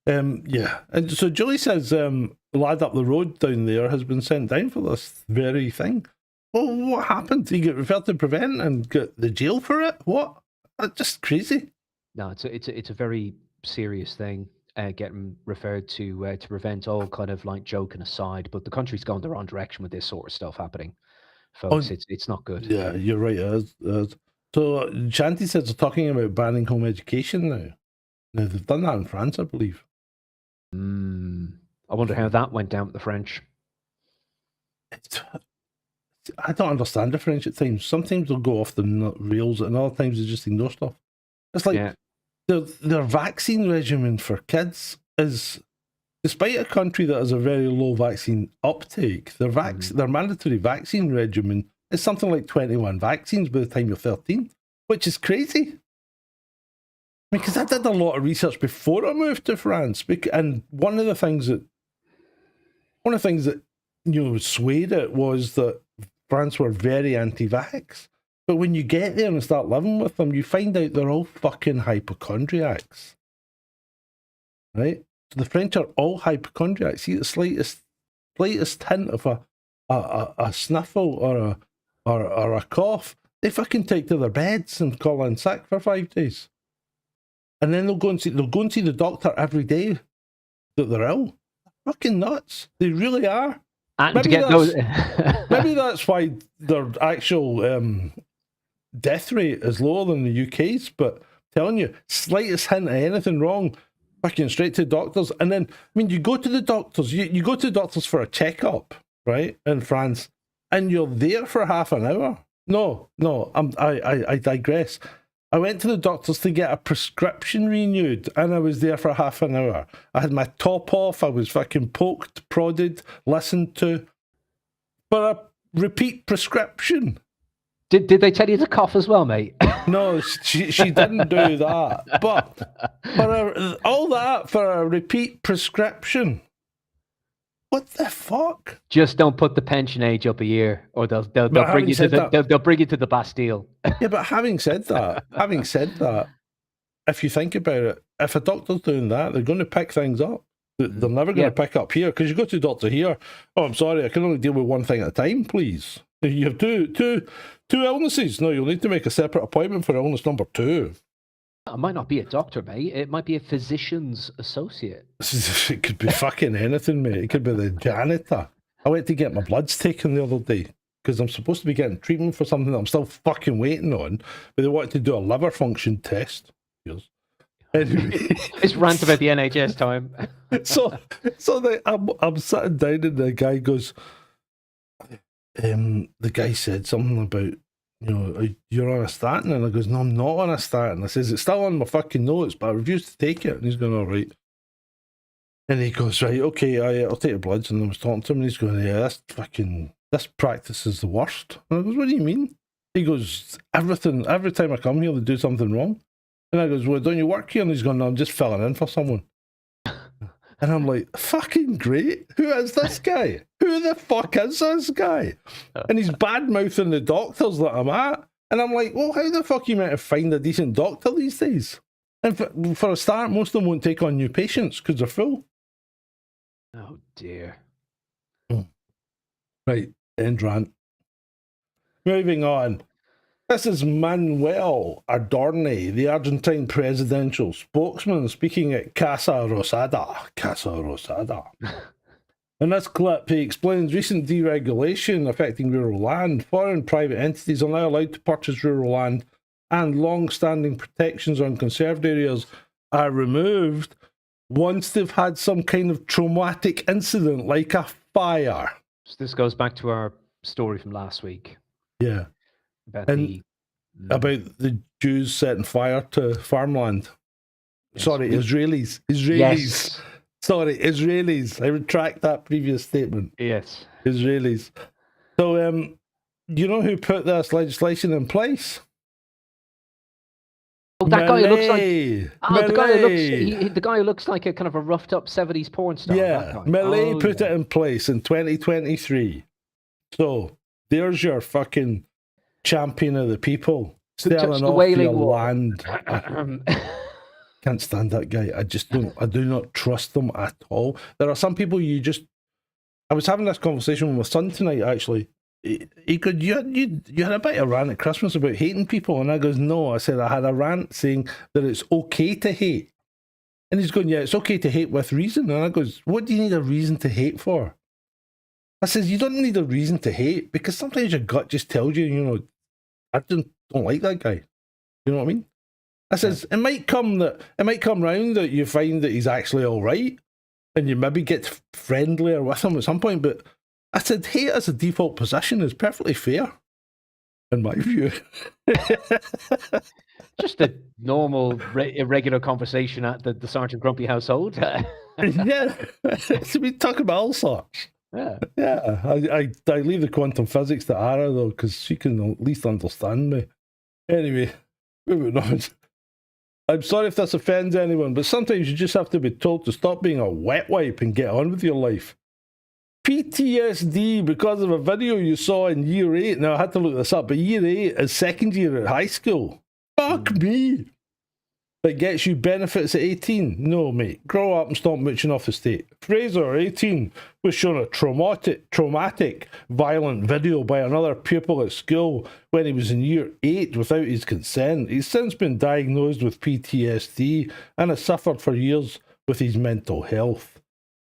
Yeah, and so Julie says the lad up the road down there has been sent down for this very thing. Well, what happened? Did he get referred to Prevent and get the jail for it? What? That's just crazy. No, it's a very serious thing. Getting referred to Prevent, all kind of joking aside, but the country's gone the wrong direction with this sort of stuff happening, folks. It's not good. Yeah, you're right. So Shanti says they're talking about banning home education now. Now they've done that in France, I believe. I wonder how that went down with the French. I don't understand the French at times. Sometimes they'll go off the rails, and other times they just ignore stuff. It's like their vaccine regimen for kids is, despite a country that has a very low vaccine uptake, their mandatory vaccine regimen is something like 21 vaccines by the time you're 13, which is crazy. Because I did a lot of research before I moved to France, and one of the things that swayed it was that France were very anti-vax. But when you get there and start living with them, you find out they're all fucking hypochondriacs. Right? So the French are all hypochondriacs. See the slightest hint of a sniffle or a cough, they fucking take to their beds and call in sick for 5 days. And then they'll go and see the doctor every day that they're ill. Fucking nuts. They really are. And to get those... maybe that's why their actual death rate is lower than the UK's, but I'm telling you, slightest hint of anything wrong, fucking straight to doctors. And then, I mean, you go to the doctors, you go to the doctors for a checkup, right, in France, and you're there for half an hour. No, I digress. I went to the doctors to get a prescription renewed, and I was there for half an hour. I had my top off, I was fucking poked, prodded, listened to, for a repeat prescription. Did they tell you to cough as well, mate? No, she didn't do that. But all that for a repeat prescription. What the fuck? Just don't put the pension age up a year, or they'll bring you to the Bastille. Yeah, but having said that, if you think about it, if a doctor's doing that, they're going to pick things up. They're never going to pick up here, because you go to the doctor here. Oh, I'm sorry, I can only deal with one thing at a time, please. You have two illnesses. No, you'll need to make a separate appointment for illness number 2. It might not be a doctor, mate. It might be a physician's associate. It could be fucking anything, mate. It could be the janitor. I went to get my bloods taken the other day because I'm supposed to be getting treatment for something that I'm still fucking waiting on, but they wanted to do a liver function test. Yes. Anyway. It's rant about the NHS time. so I'm sitting down and the guy goes, the guy said something about, you're on a statin, and I goes, no, I'm not on a statin. I says, it's still on my fucking notes, but I refuse to take it. And he's going, all right. And he goes, right, okay, I'll take your bloods. And I was talking to him, and he's going, yeah, this practice is the worst. And I goes, what do you mean? He goes, every time I come here, they do something wrong. And I goes, well, don't you work here? And he's going, no, I'm just filling in for someone. And I'm like, fucking great. Who is this guy? Who the fuck is this guy? And he's bad-mouthing the doctors that I'm at. And I'm like, well, how the fuck are you meant to find a decent doctor these days? And for a start, most of them won't take on new patients because they're full. Oh, dear. Right, end rant. Moving on. This is Manuel Adorni, the Argentine presidential spokesman, speaking at Casa Rosada. In this clip, he explains recent deregulation affecting rural land. Foreign private entities are now allowed to purchase rural land, and long-standing protections on conserved areas are removed once they've had some kind of traumatic incident, like a fire. So this goes back to our story from last week. Yeah. About the Jews setting fire to farmland. Yes, Sorry, Israelis. Yes. Sorry, Israelis. I retract that previous statement. Yes. Israelis. So, you know who put this legislation in place? Oh, that guy who looks like Millet. the guy who looks like a kind of a roughed up 70s porn star. Yeah, Millet put it in place in 2023. So there's your fucking champion of the people, selling off your land. Can't stand that guy. I do not trust them at all. There are some people I was having this conversation with my son tonight, actually. He goes, you had a bit of a rant at Christmas about hating people. And I goes, no. I said, I had a rant saying that it's okay to hate. And he's going, yeah, it's okay to hate with reason. And I goes, what do you need a reason to hate for? I says, you don't need a reason to hate, because sometimes your gut just tells you, I don't like that guy. You know what I mean? I says, it might come round that you find that he's actually all right, and you maybe get friendlier with him at some point. But I said, hate as a default position is perfectly fair, in my view. Just a normal, irregular conversation at the Sgt Grumpy household. Yeah, so we talk about all sorts. Yeah. I leave the quantum physics to Ara, though, because she can at least understand me. Anyway, moving on. I'm sorry if this offends anyone, but sometimes you just have to be told to stop being a wet wipe and get on with your life. PTSD because of a video you saw in year 8. Now, I had to look this up, but year 8 is second year at high school. Fuck me. That gets you benefits at 18. No, mate. Grow up and stop mooching off the state. Fraser, 18, was shown a traumatic, violent video by another pupil at school when he was in year 8 without his consent. He's since been diagnosed with PTSD and has suffered for years with his mental health.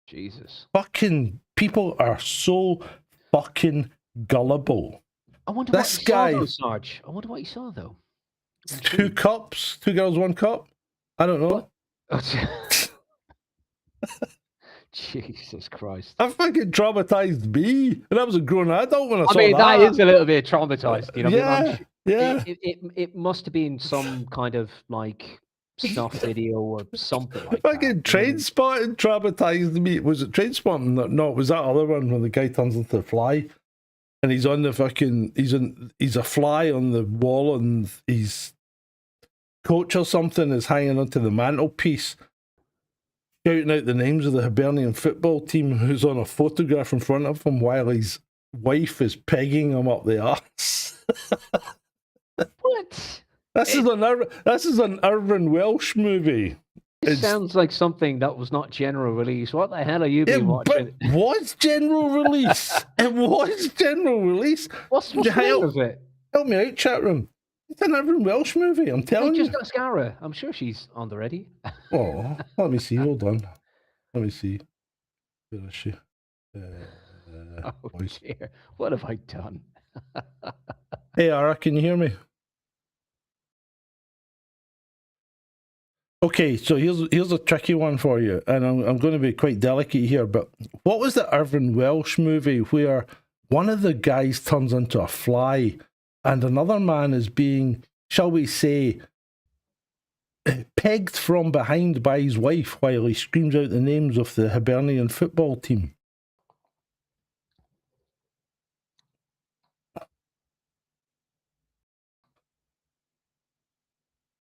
Jesus. Fucking people are so fucking gullible. I wonder This what he guy- saw, though, Sarge. I wonder what he saw, though. 2 cups? 2 girls, 1 cup? I don't know. Jesus Christ. That fucking traumatized me. And I was a grown adult when I I saw mean, that. that is a little bit traumatized. You know, I mean, Yeah. it must have been some kind of like snuff video or something like Fucking that. train spotting traumatized me. Was it train spotting? No, it was that other one when the guy turns into a fly. And he's on the fucking he's a fly on the wall and his coach or something is hanging onto the mantelpiece, shouting out the names of the Hibernian football team who's on a photograph in front of him while his wife is pegging him up the arse. What? This is an Irvin Welsh movie. It sounds like something that was not general release. What the hell are you It been watching? was general release. It was general release. What's wrong with it? Help me out, chat room. It's an Irvin Welsh movie, I'm Hey, telling you. just ask Ara. I'm sure she's on the ready. Oh, let me see. Hold on. Let me see. Where is she? Oh voice. dear. What have I done? Hey, Ara, can you hear me? Okay, so here's a tricky one for you, and I'm going to be quite delicate here, but what was the Irvin Welsh movie where one of the guys turns into a fly and another man is being, shall we say, pegged from behind by his wife while he screams out the names of the Hibernian football team?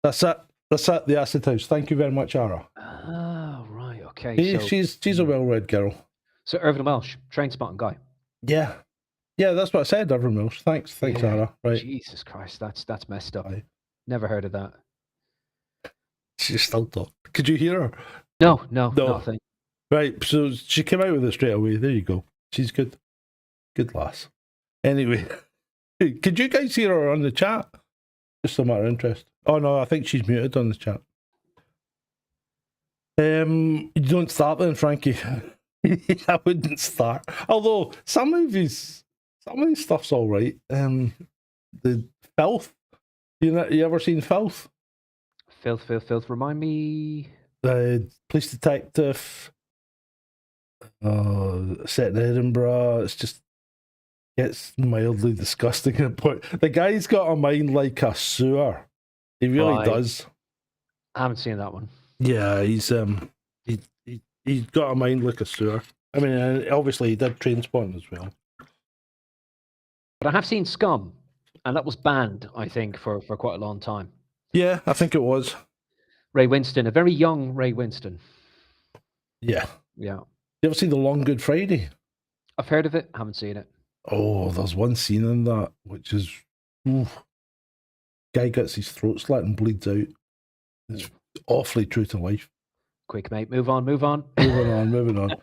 That's it. That's it, the acid house. Thank you very much, Ara. Oh, right. Okay. She's a well-read girl. So Irvin Welsh, train spotting guy. Yeah. Yeah, that's what I said, Irvin Welsh. Thanks, Yeah. Ara. Right. Jesus Christ, that's messed up. Aye. Never heard of that. She's still talking. Could you hear her? No, No. nothing. Right, so she came out with it straight away. There you go. She's good. Good lass. Anyway, could you guys hear her on the chat? Just a matter of interest. Oh no, I think she's muted on the chat. You don't start then, Frankie. I wouldn't start. Although some of his stuff's all right. The Filth. You ever seen Filth? Filth. Remind me. Police detective. Set in Edinburgh. It's mildly disgusting at a point. The guy's got a mind like a sewer. He really Right. does. I haven't seen that one. Yeah, he's got a mind like a sewer. I mean, obviously he did Trainspotting as well. But I have seen Scum, and that was banned, I think, for quite a long time. Yeah, I think it was. Ray Winston, a very young Ray Winston. Yeah. Yeah. You ever see The Long Good Friday? I've heard of it, haven't seen it. Oh, there's one scene in that which is, guy gets his throat slit and bleeds out. It's awfully true to life. Quick, mate, move on. Moving on.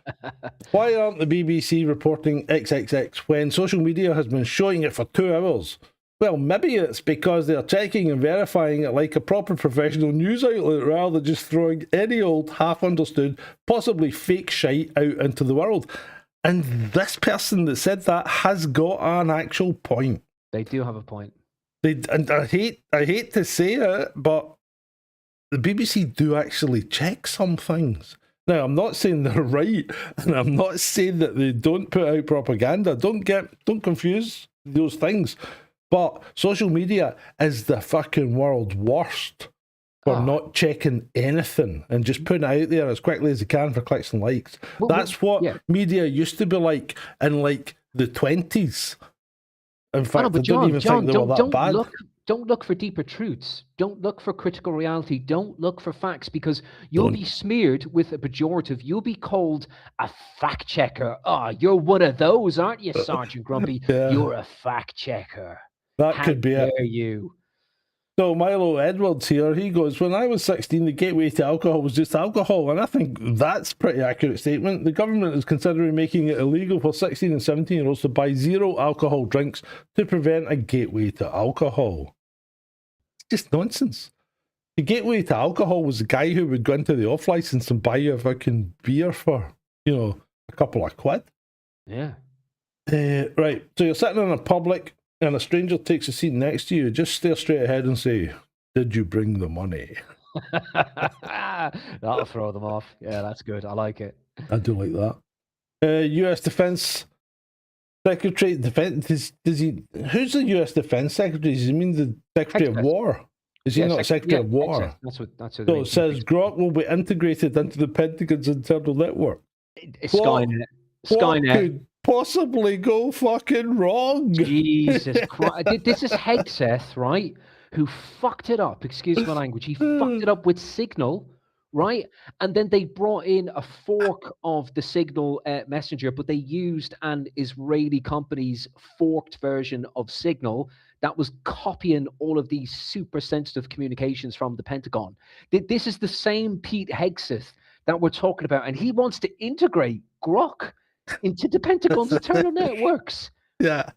Why aren't the BBC reporting XXX when social media has been showing it for 2 hours? Well, maybe it's because they're checking and verifying it like a proper professional news outlet rather than just throwing any old half-understood, possibly fake shite out into the world. And this person that said that has got an actual point. They do have a point. And I hate to say it, but the BBC do actually check some things. Now, I'm not saying they're right, and I'm not saying that they don't put out propaganda. Don't confuse those things. But social media is the fucking world's worst for not checking anything and just putting it out there as quickly as they can for clicks and likes. Well, That's what yeah. media used to be like in like the 20s. In fact, but I don't even think they were that bad. don't look for deeper truths. Don't look for critical reality. Don't look for facts, because you'll be smeared with a pejorative. You'll be called a fact checker. Oh, you're one of those, aren't you, Sergeant Grumpy? Yeah. You're a fact checker. That How could be it. dare you? So Milo Edwards here, he goes, when I was 16, the gateway to alcohol was just alcohol. And I think that's a pretty accurate statement. The government is considering making it illegal for 16 and 17-year-olds to buy zero alcohol drinks to prevent a gateway to alcohol. It's just nonsense. The gateway to alcohol was the guy who would go into the off license and buy you a fucking beer for, a couple of quid. Yeah. Right, so you're sitting in a public and a stranger takes a seat next to you, just stare straight ahead and say, "Did you bring the money?" That'll throw them off. Yeah, that's good. I like it. I do like that. U.S. Defense Secretary, does he? Who's the U.S. Defense Secretary? Does he mean the Secretary of War? Is he not Secretary of War? That's what So it says Grok will be integrated into the Pentagon's internal network. Skynet. What could possibly go fucking wrong? Jesus Christ. This is Hegseth, right? Who fucked it up. Excuse my language. He fucked it up with Signal, right? And then they brought in a fork of the Signal messenger, but they used an Israeli company's forked version of Signal that was copying all of these super sensitive communications from the Pentagon. This is the same Pete Hegseth that we're talking about, and he wants to integrate Grok into the Pentagon's internal networks. Yeah.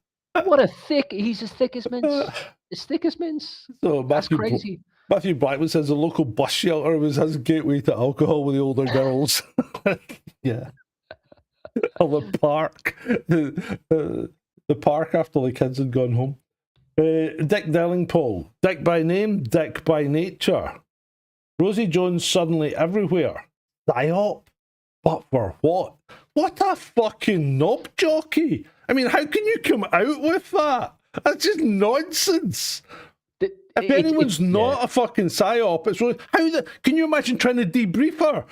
What he's as thick as mince. As thick as mince. So That's crazy. Matthew Blackman says the local bus shelter was his gateway to alcohol with the older girls. Yeah. Or the park. The park after the kids had gone home. Dick Dillingpole. Dick by name, Dick by nature. Rosie Jones suddenly everywhere. PSYOP. But for what? What a fucking knob jockey. I mean, how can you come out with that? That's just nonsense. If anyone's not a fucking psyop, it's really... Can you imagine trying to debrief her?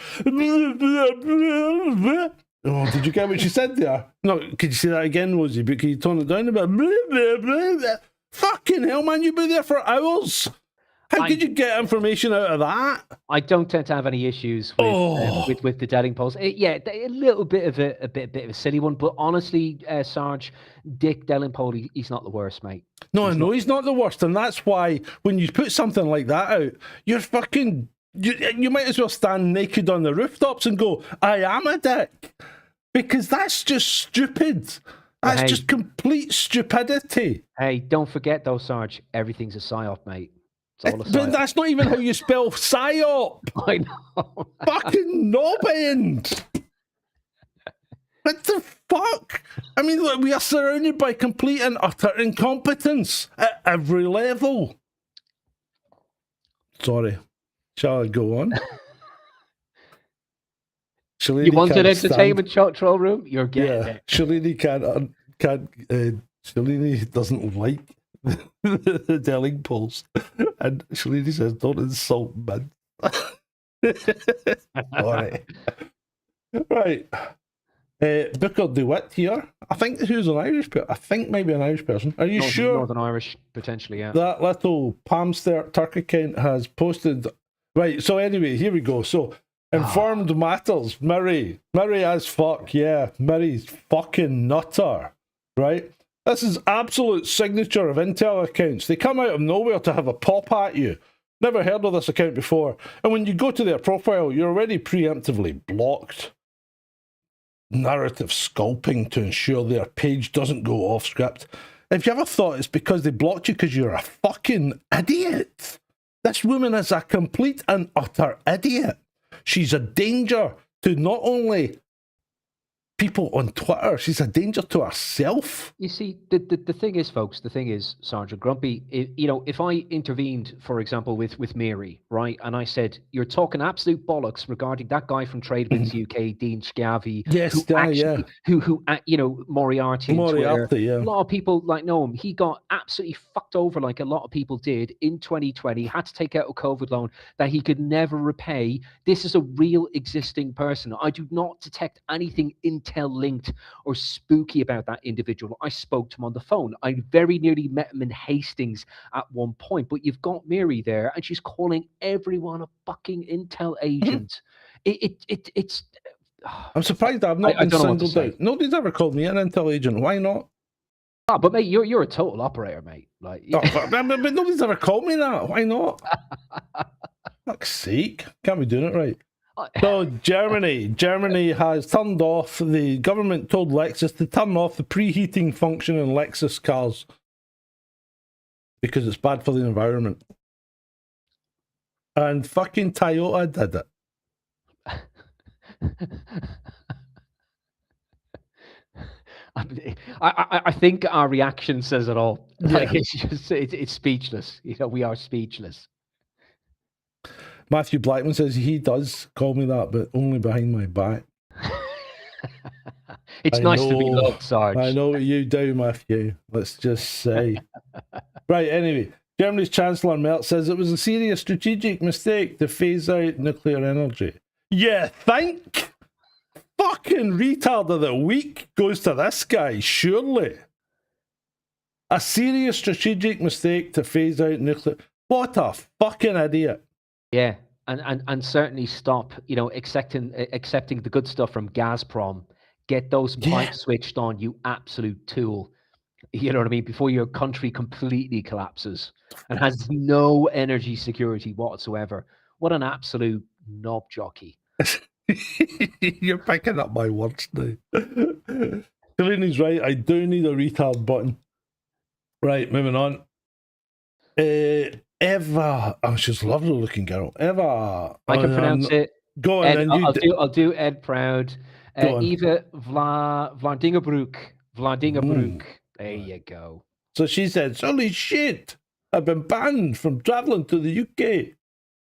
Oh, did you get what she said there? No, could you say that again, Rosie? But can you tone it down a bit? Fucking hell, man, you've been there for hours. How did you get information out of that? I don't tend to have any issues with the Dillingpoles. A little bit of a bit of a silly one, but honestly, Sarge, Dick Dillingpole, he's not the worst, mate. No, he's not the worst, and that's why when you put something like that out, you're fucking... You might as well stand naked on the rooftops and go, "I am a dick," because that's just stupid. That's just complete stupidity. Hey, don't forget though, Sarge, everything's a psyop, mate. But that's not even how you spell psyop. I know. Fucking knob end. What the fuck? I mean, look, we are surrounded by complete and utter incompetence at every level. Sorry. Shall I go on? You wanted entertainment troll room? You're getting it. Shalini Shalini doesn't like the Dillingpoles, and Shalini says, "Don't insult men." Sorry. Right. Booker DeWitt here. I think who's an Irish person. I think maybe an Irish person. Are you sure? Northern Irish, potentially, yeah. That little Palmster Turk account has posted. Right, so anyway, here we go. So, informed matters. Murray as fuck, yeah. Murray's fucking nutter, right? This is absolute signature of intel accounts. They come out of nowhere to have a pop at you. Never heard of this account before. And when you go to their profile, you're already preemptively blocked. Narrative sculpting to ensure their page doesn't go off script. Have you ever thought it's because they blocked you because you're a fucking idiot? This woman is a complete and utter idiot. She's a danger to not only people on Twitter, she's a danger to herself. You see, the thing is, folks, Sergeant Grumpy, if I intervened, for example, with Mary, right, and I said, you're talking absolute bollocks regarding that guy from Tradewinds UK, Dean Scavi, who Moriarty on Twitter. Yeah. A lot of people know him. He got absolutely fucked over like a lot of people did in 2020, had to take out a COVID loan that he could never repay. This is a real existing person. I do not detect anything intelligent intel linked or spooky about that individual. I spoke to him on the phone. I very nearly met him in Hastings at one point. But you've got Mary there, and she's calling everyone a fucking intel agent. It's. I'm surprised I've not I been don't know what to singled out. say. Nobody's ever called me an intel agent. Why not? Ah, but mate, you're a total operator, mate. Like, Oh, but nobody's ever called me that. Why not? Fuck's sake. Can't be doing it right. So Germany has turned off, the government told Lexus to turn off the preheating function in Lexus cars because it's bad for the environment. And fucking Toyota did it. I think our reaction says it all. Like, Yeah. it's just it's speechless. You know, we are speechless. Matthew Blackman says he does call me that, but only behind my back. It's I nice to be know. loved, Sarge. I know what you do, Matthew. Let's just say. Right, anyway. Germany's Chancellor Merz says it was a serious strategic mistake to phase out nuclear energy. You think? Fucking retard of the week goes to this guy, surely. A serious strategic mistake to phase out nuclear. What a fucking idiot. Yeah, and certainly stop, you know, accepting the good stuff from Gazprom. Get those pipes switched on, you absolute tool. You know what I mean? Before your country completely collapses and has no energy security whatsoever. What an absolute knob jockey. You're picking up my words now. Kalini's right. I do need a retard button. Right, moving on. Eva. Oh, she's a lovely looking girl. Eva. I can pronounce it. Go on, Ed, then. I'll do Ed proud. Eva Vladingerbroek. Vladingerbroek. There you go. So she said, holy shit, I've been banned from travelling to the UK.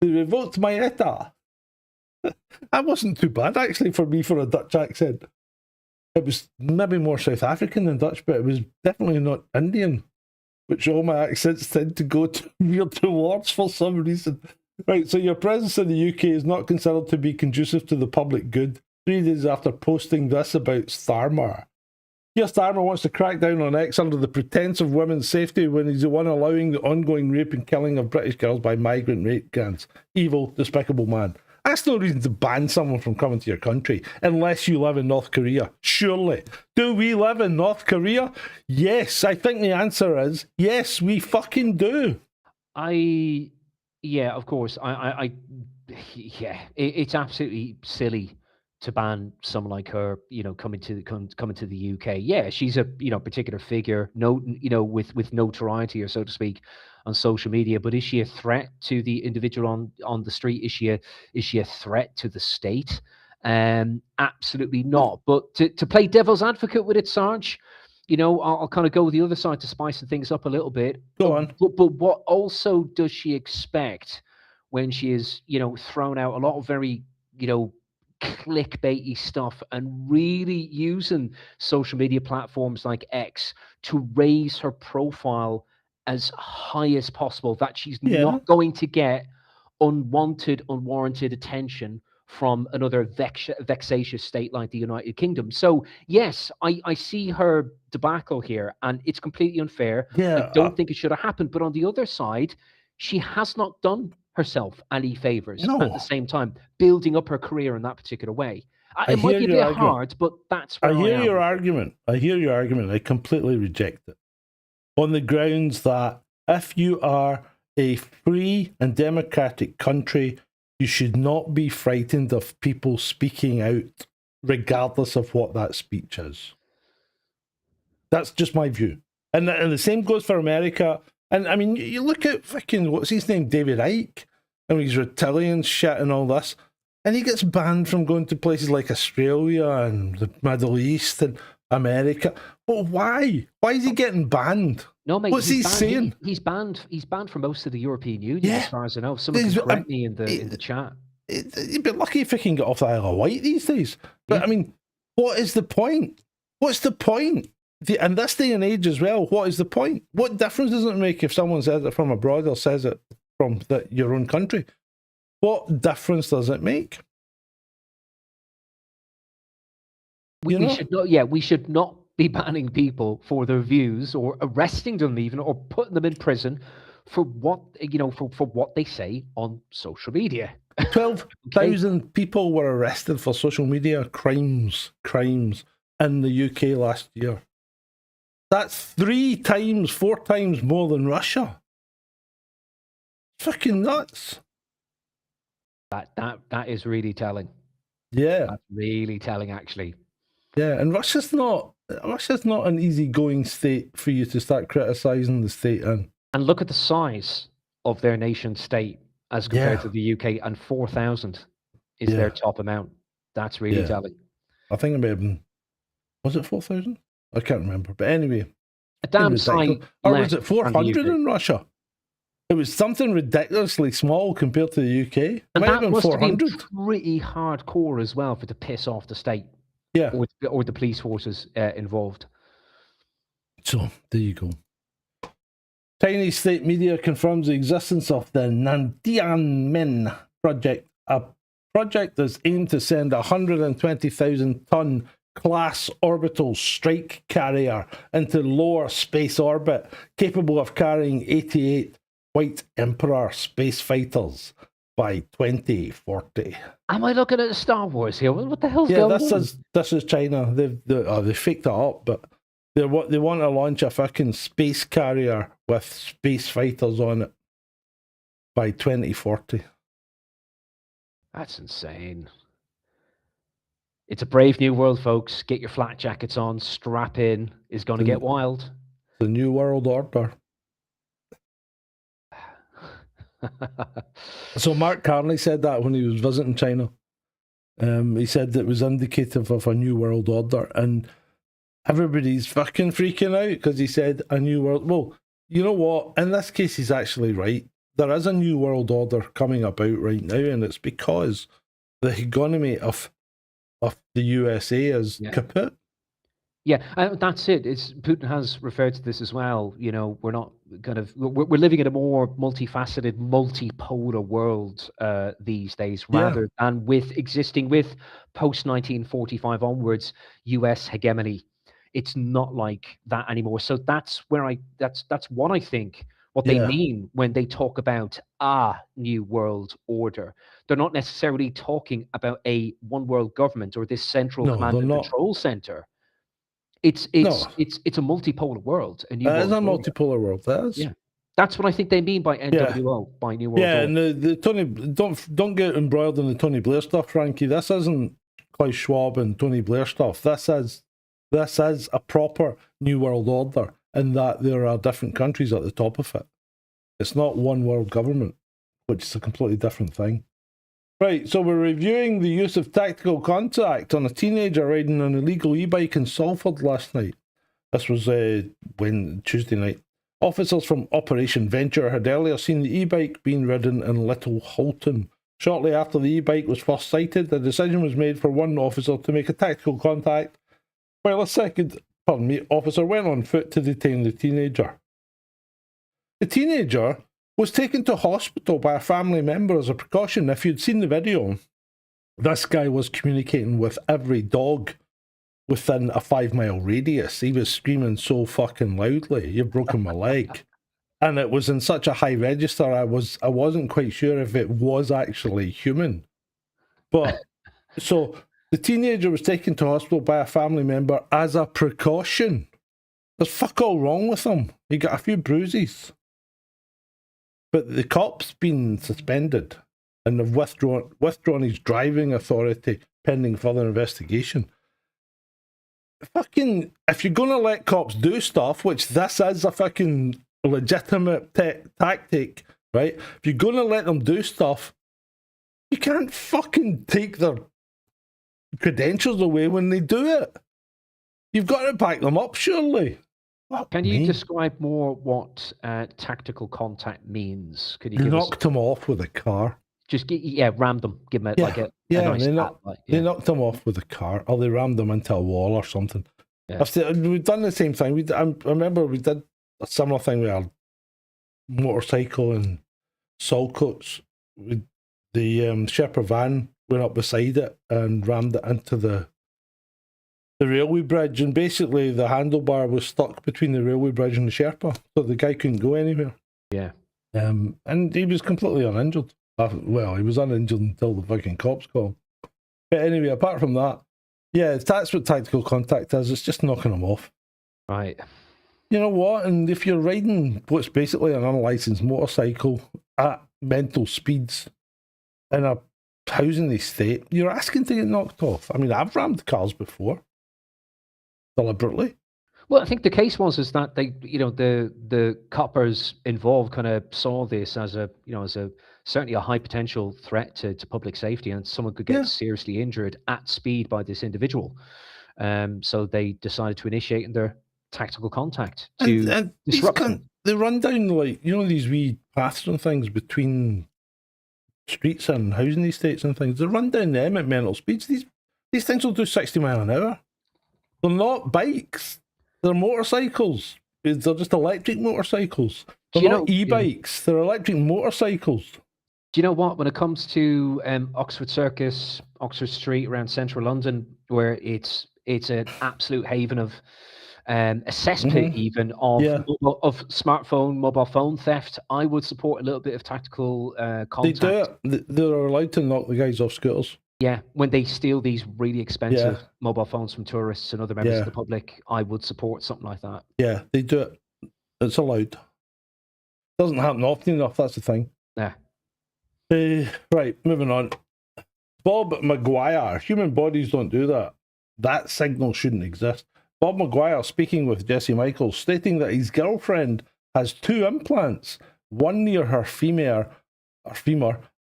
They revoked my ETA. That wasn't too bad, actually, for me, for a Dutch accent. It was maybe more South African than Dutch, but it was definitely not Indian, which all my accents tend to go towards for some reason. Right, so your presence in the UK is not considered to be conducive to the public good. 3 days after posting this about Starmer. Keir Starmer wants to crack down on X under the pretense of women's safety when he's the one allowing the ongoing rape and killing of British girls by migrant rape gangs. Evil, despicable man. That's no reason to ban someone from coming to your country, unless you live in North Korea. Surely. Do we live in North Korea? Yes, I think the answer is yes, we fucking do. Yeah, of course. It's absolutely silly to ban someone like her, you know, coming to the UK. Yeah, she's a particular figure, with notoriety, or so to speak, on social media. But is she a threat to the individual on the street? Is she a threat to the state? Absolutely not. But to play devil's advocate with it, Sarge, you know, I'll kind of go with the other side to spice things up a little bit. Go on. But what also does she expect when she is, you know, thrown out a lot of very, you know, clickbaity stuff and really using social media platforms like X to raise her profile as high as possible, that she's not going to get unwanted, unwarranted attention from another vexatious state like the United Kingdom. So yes, I see her debacle here, and it's completely unfair. I don't think it should have happened. But on the other side, she has not done herself any favors at the same time, building up her career in that particular way. It might be a bit hard, but that's where I hear am. your argument. I hear your argument. I completely reject it. On the grounds that if you are a free and democratic country, you should not be frightened of people speaking out, regardless of what that speech is. That's just my view. And the same goes for America. And I mean, you look at fucking, what's his name, David Icke, and he's reptilian shit and all this, and he gets banned from going to places like Australia and the Middle East and America. Well, why? Why is he getting banned? No, mate. What's he saying? He's banned from most of the European Union, as far as I know. Someone can correct me in the chat. You'd be lucky if he can get off the Isle of Wight these days. But I mean, what is the point? What's the point? And this day and age as well, what is the point? What difference does it make if someone says it from abroad or says it from your own country? What difference does it make? We should not. Yeah, we should not be banning people for their views or arresting them even or putting them in prison for what for what they say on social media. 12,000 people were arrested for social media crimes in the UK last year. That's 3 times, 4 times more than Russia. Fucking nuts. That is really telling. Yeah. That's really telling, actually. Yeah, and Russia's not an easygoing state for you to start criticising the state in. And look at the size of their nation state as compared to the UK, and 4,000 is their top amount. That's really telling. I think it may have been, was it 4,000? I can't remember. But anyway, a damn sight. Or was it 400 in Russia? It was something ridiculously small compared to the UK. It and might have that been must 400. have been pretty hardcore as well for to piss off the state. Yeah. Or the police forces involved. So, there you go. Chinese state media confirms the existence of the Nantianmen project, a project that's aimed to send a 120,000-ton class orbital strike carrier into lower space orbit, capable of carrying 88 White Emperor space fighters by 2040. Am I looking at Star Wars here? What the hell's going on? This is China. They faked it up, but they want to launch a fucking space carrier with space fighters on it by 2040. That's insane. It's a brave new world, folks. Get your flak jackets on. Strap in. It's going to get wild. The new world order. So Mark Carney said that when he was visiting China. He said that it was indicative of a new world order, and everybody's fucking freaking out because he said a new world. Well, you know what? In this case, he's actually right. There is a new world order coming about right now, and it's because the hegemony of the USA is kaput. Yeah, that's it. Putin has referred to this as well. You know, we're living in a more multifaceted, multipolar world these days, rather than existing with post 1945 onwards US hegemony. It's not like that anymore. So that's what I think what they mean when they talk about a new world order. They're not necessarily talking about a one world government or this central command and control center. It's a multipolar world. It is a multipolar world. Yeah, that's what I think they mean by NWO, by New World Order. And the Tony, don't get embroiled in the Tony Blair stuff, Frankie. This isn't Klaus Schwab and Tony Blair stuff. This is a proper New World Order, in that there are different countries at the top of it. It's not one world government, which is a completely different thing. Right, so we're reviewing the use of tactical contact on a teenager riding an illegal e-bike in Salford last night. This was Tuesday night. Officers from Operation Venture had earlier seen the e-bike being ridden in Little Holton. Shortly after the e-bike was first sighted, the decision was made for one officer to make a tactical contact, while a second officer went on foot to detain the teenager. The teenager was taken to hospital by a family member as a precaution. If you'd seen the video, this guy was communicating with every dog within a 5-mile radius. He was screaming so fucking loudly, "You've broken my leg." And it was in such a high register, I wasn't quite sure if it was actually human. But so the teenager was taken to hospital by a family member as a precaution. There's fuck all wrong with him. He got a few bruises. But the cop's been suspended and have withdrawn his driving authority pending further investigation. Fucking, if you're going to let cops do stuff, which this is a fucking legitimate tactic, right? If you're going to let them do stuff, you can't fucking take their credentials away when they do it. You've got to back them up, surely. Can you describe more what tactical contact means? Could you knocked him off with a car? Just rammed them. Give them a nice they knocked him off with a car, or they rammed them into a wall or something. Yeah. We've done the same thing. I remember we did a similar thing with our motorcycle and Saltcoats. The Shepherd van went up beside it and rammed it into the the railway bridge, and basically the handlebar was stuck between the railway bridge and the Sherpa, so the guy couldn't go anywhere. Yeah. And he was completely uninjured. Well, he was uninjured until the fucking cops called. But anyway, apart from that, yeah, that's what tactical contact is. It's just knocking them off. Right. You know what? And if you're riding what's basically an unlicensed motorcycle at mental speeds in a housing estate, you're asking to get knocked off. I mean, I've rammed cars before, deliberately. Well, I think the case is that they, the coppers involved kind of saw this as a certainly a high potential threat to public safety, and someone could get seriously injured at speed by this individual. So they decided to initiate their tactical contact to disrupt them. They run down these wee paths and things between streets and housing estates and things. They run down them at mental speeds. These things will do 60 miles an hour. They're not bikes. They're motorcycles. They're just electric motorcycles. They're not e-bikes. They're electric motorcycles. Do you know what? When it comes to Oxford Circus, Oxford Street around central London, where it's an absolute haven of a cesspit even of smartphone, mobile phone theft, I would support a little bit of tactical contact. They do it. They're allowed to knock the guys off scooters. Yeah, when they steal these really expensive mobile phones from tourists and other members of the public, I would support something like that. Yeah, they do it. It's allowed. Doesn't happen often enough, that's the thing. Yeah. Right, moving on. Bob Maguire. Human bodies don't do that. That signal shouldn't exist. Bob Maguire speaking with Jesse Michaels, stating that his girlfriend has 2 implants, one near her femur,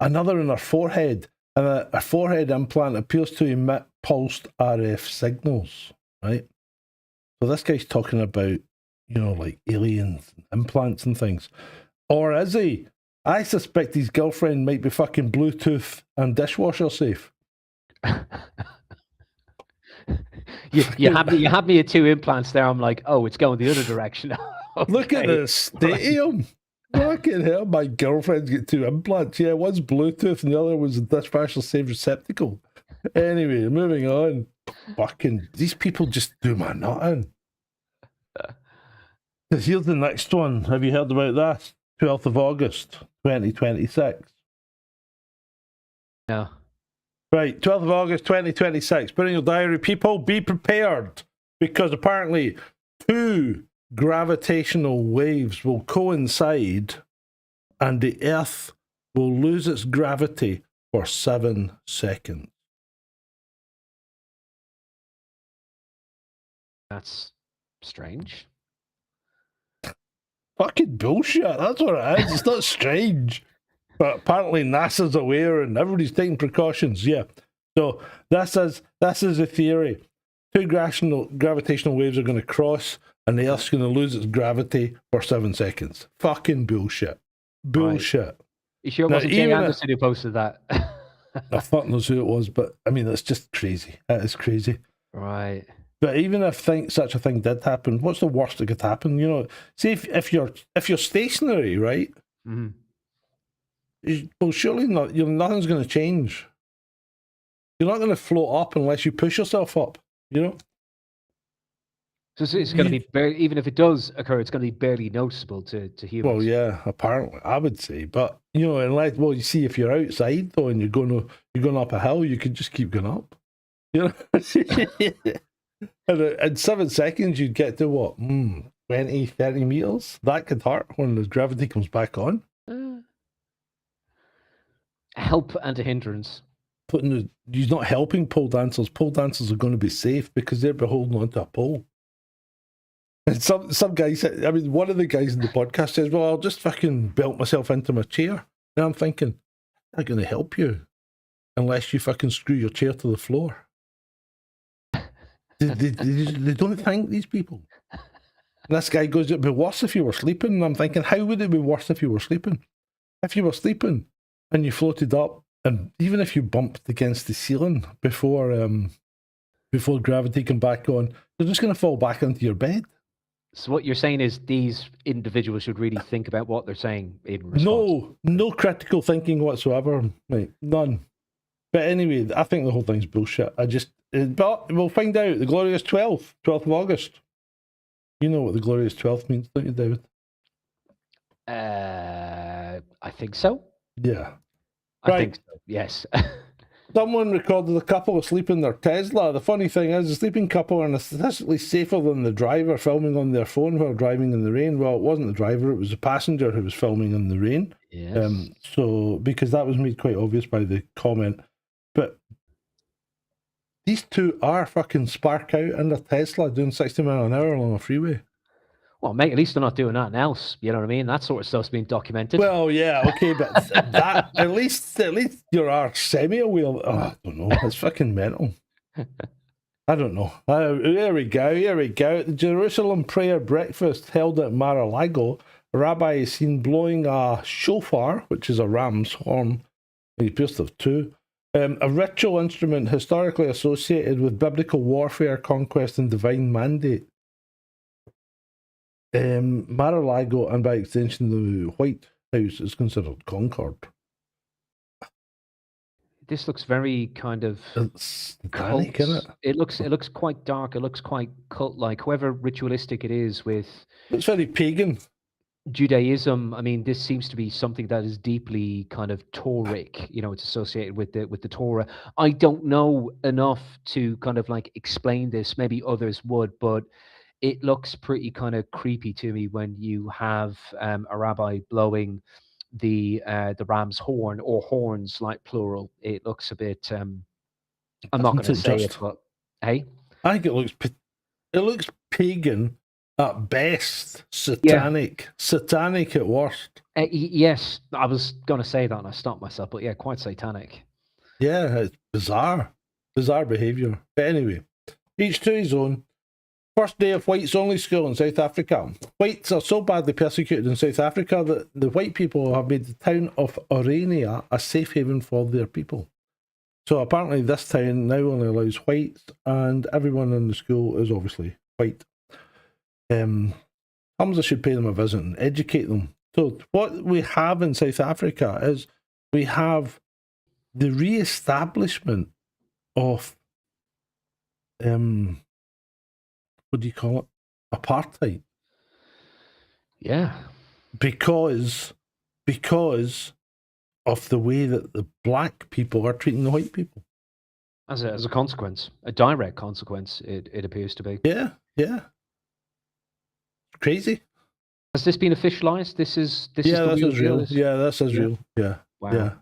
another in her forehead, and a forehead implant appears to emit pulsed RF signals, right? So this guy's talking about, like aliens, implants and things. Or is he? I suspect his girlfriend might be fucking Bluetooth and dishwasher safe. You had me at 2 implants there. I'm like, oh, it's going the other direction. Okay. Look at the stadium. Fucking hell, my girlfriend's got 2 implants. Yeah, one's Bluetooth and the other was a dishwasher safe receptacle. Anyway, moving on. Fucking, these people just do my nutting. Here's the next one. Have you heard about that? 12th of August, 2026. No. Right, 12th of August 2026. Put in your diary, people, be prepared. Because apparently 2 gravitational waves will coincide and the Earth will lose its gravity for 7 seconds. That's strange. Fucking bullshit. That's what it is. It's not strange. But apparently NASA's aware and everybody's taking precautions. Yeah. So this is a theory. 2 gravitational waves are going to cross and the Earth's going to lose its gravity for 7 seconds. Fucking bullshit. Bullshit. Right. You sure it wasn't Jay Anderson who posted that? I fucking knows who it was, but I mean, it's just crazy. It is crazy. Right. But even if such a thing did happen, what's the worst that could happen? See if you're stationary, right? Mm-hmm. Well, surely not. Nothing's going to change. You're not going to float up unless you push yourself up. So it's going to be even if it does occur, it's going to be barely noticeable to humans. Well, yeah, apparently, I would say. But unless you see if you're outside though, and you're going up a hill, you could just keep going up. And in 7 seconds, you'd get to what? 20, 30 meters? That could hurt when the gravity comes back on. Help and a hindrance. He's not helping pole dancers. Pole dancers are going to be safe because they're holding onto a pole. And some guy said, one of the guys in the podcast says, well, I'll just fucking belt myself into my chair. And I'm thinking, I'm going to help you unless you fucking screw your chair to the floor. They don't think, these people. And this guy goes, it'd be worse if you were sleeping. And I'm thinking, how would it be worse if you were sleeping? If you were sleeping and you floated up, and even if you bumped against the ceiling before gravity came back on, you're just going to fall back into your bed. So what you're saying is these individuals should really think about what they're saying in response. No critical thinking whatsoever, mate. None. But anyway, I think the whole thing's bullshit. But we'll find out. The glorious 12th of August. You know what the glorious 12th means, don't you, David? I think so. Yeah. I think so. Yes. Someone recorded a couple asleep in their Tesla. The funny thing is, the sleeping couple are statistically safer than the driver filming on their phone while driving in the rain. Well, it wasn't the driver, it was the passenger who was filming in the rain. Yes. So, because that was made quite obvious by the comment. But these two are fucking spark out in a Tesla doing 60 miles an hour along a freeway. Well, mate, at least they're not doing nothing else. You know what I mean? That sort of stuff's been documented. Well, yeah, okay, but that at least your are semi-aware. Oh, I don't know. It's fucking mental. I don't know. Here we go. At the Jerusalem prayer breakfast held at Mar-a-Lago, a rabbi is seen blowing a shofar, which is a ram's horn. He appears to have two. A ritual instrument historically associated with biblical warfare, conquest, and divine mandate. Mar-a-Lago, and by extension the White House, is considered Concord. This looks very kind of It's cult. satanic, isn't it? It looks quite dark. It looks quite cult-like. However ritualistic it is with It's very pagan. Judaism, I mean, this seems to be something that is deeply kind of Tauric. You know, it's associated with the Torah. I don't know enough to kind of like explain this. Maybe others would, but it looks pretty kind of creepy to me when you have a rabbi blowing the ram's horn, or horns, like plural. It looks a bit. I'm not going to say it, but hey, I think it looks pagan at best, satanic at worst. Yes, I was going to say that and I stopped myself, but yeah, quite satanic. Yeah, it's bizarre behaviour. But anyway, each to his own. First day of whites only school in South Africa. Whites are so badly persecuted in South Africa that the white people have made the town of Orania a safe haven for their people. So apparently this town now only allows whites, and everyone in the school is obviously white. Hamza should pay them a visit and educate them. So what we have in South Africa is we have the re-establishment of what do you call it? Apartheid. Yeah. Because of the way that the black people are treating the white people. As a consequence, a direct consequence, it appears to be. Yeah. Crazy. Has this been officialized? This is this is real. Yeah, this is real. Yeah. Wow. Yeah.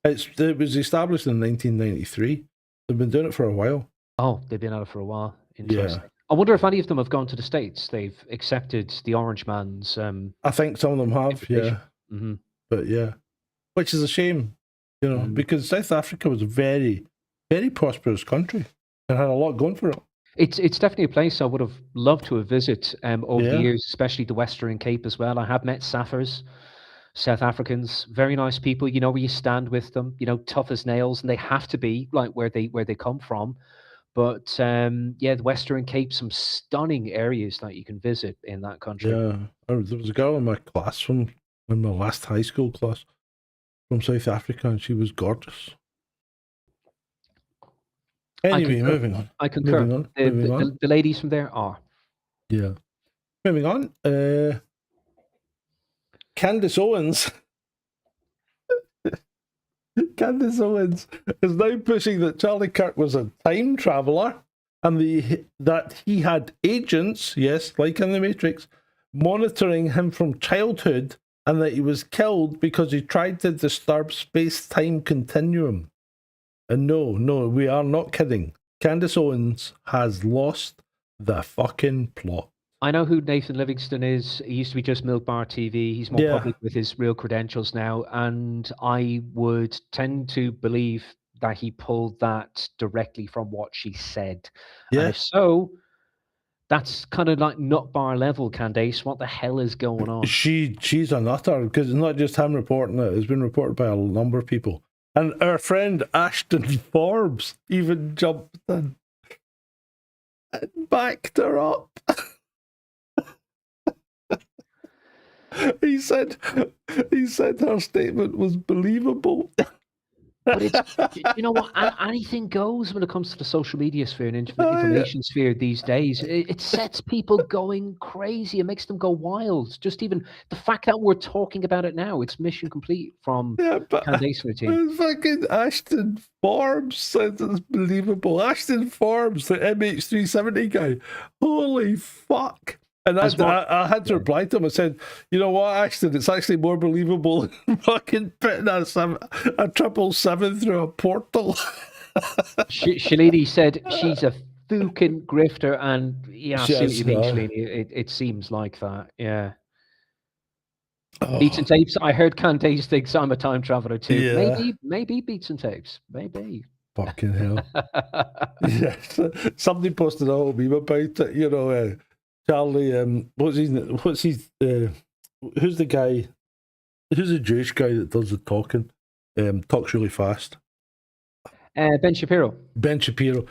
It was established in 1993. They've been doing it for a while. Oh, they've been at it for a while. Interesting. Yeah. I wonder if any of them have gone to the States. They've accepted the Orange Man's. I think some of them have, yeah. Mm-hmm. But yeah, which is a shame, you know, because South Africa was a very, very prosperous country and had a lot going for it. It's definitely a place I would have loved to have visited over the years, especially the Western Cape as well. I have met Saffers, South Africans, very nice people. You know, where you stand with them, you know, tough as nails, and they have to be like where they come from. But the Western Cape, some stunning areas that you can visit in that country. Yeah, there was a girl in my class in my last high school class from South Africa, and she was gorgeous. Anyway, moving on. I concur. Moving on. The ladies from there are. Yeah. Moving on. Candace Owens. Candace Owens is now pushing that Charlie Kirk was a time traveller and that he had agents, yes, like in the Matrix, monitoring him from childhood, and that he was killed because he tried to disturb space-time continuum. And no, we are not kidding. Candace Owens has lost the fucking plot. I know who Nathan Livingston is. He used to be just Milk Bar TV. He's more public with his real credentials now. And I would tend to believe that he pulled that directly from what she said. Yeah. And if so, that's kind of like nut bar level, Candace. What the hell is going on? She's a nutter, because it's not just him reporting it. It's been reported by a number of people. And our friend Ashton Forbes even jumped in and backed her up. He said her statement was believable. But it's, you know what? Anything goes when it comes to the social media sphere and information sphere these days. It sets people going crazy. It makes them go wild. Just even the fact that we're talking about it now, it's mission complete from Yeah, but Candace and her team. fucking Ashton Forbes said it's believable. Ashton Forbes, the MH370 guy. Holy fuck. And As what- I had to reply to him. I said, you know what, Ashton, it's actually more believable than fucking putting a 777 through a portal. Shalini said she's a fucking grifter, and yeah, I see what Yes, you mean, no. Shalini. It seems like that, yeah. Oh, Beats and tapes. I heard Candace thinks I'm a time traveler too. Yeah. Maybe beats and tapes. Maybe. fucking hell. Yes. Somebody posted a whole meme about it, you know, Charlie, who's the guy, who's the Jewish guy that does the talking, talks really fast? Ben Shapiro. Ben Shapiro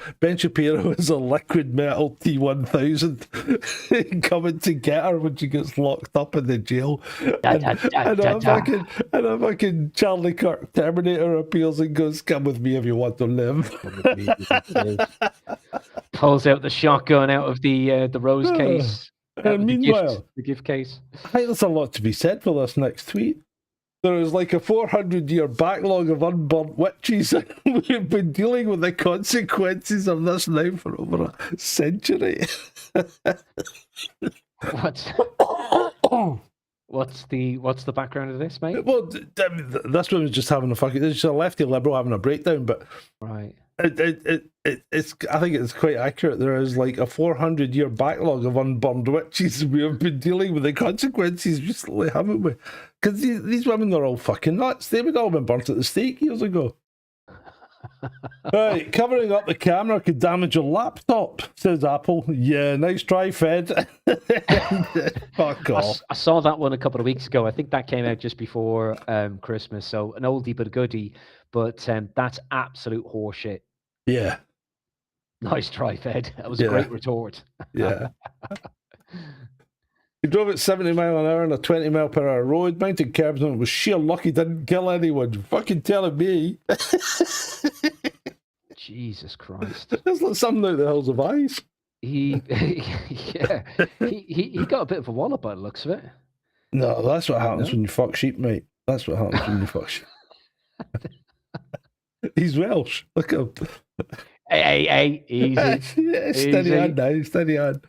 is a liquid metal T1000 coming to get her when she gets locked up in the jail. And a fucking Charlie Kirk Terminator appears and goes, "Come with me if you want to live." Pulls out the shotgun out of the rose case. And meanwhile, the gift case. I think there's a lot to be said for this next tweet. There is like a 400-year backlog of unburnt witches. We've been dealing with the consequences of this now for over a century. What's the background of this, mate? Well, this one was just having a fucking. It's just a lefty liberal having a breakdown, but right. It's. I think it's quite accurate. There is like a 400-year backlog of unburned witches. We have been dealing with the consequences recently, haven't we? Because these women are all fucking nuts. They would all been burnt at the stake years ago. Right, covering up the camera could damage your laptop, says Apple. Yeah, nice try, Fed. Fuck off. I saw that one a couple of weeks ago. I think that came out just before Christmas, so an oldie but a goodie. But that's absolute horseshit. Yeah. Nice try, Fed. That was a great retort. Yeah. He drove at 70 mile an hour on a 20 mile per hour road, mounted curbs, and it was sheer luck he didn't kill anyone. You're fucking telling me. Jesus Christ. There's like something out the hills of ice. He got a bit of a wallop by the looks of it. No, that's what happens when you fuck sheep, mate. That's what happens when you fuck sheep. He's Welsh. Look at him. Hey, easy. Steady on now, steady on.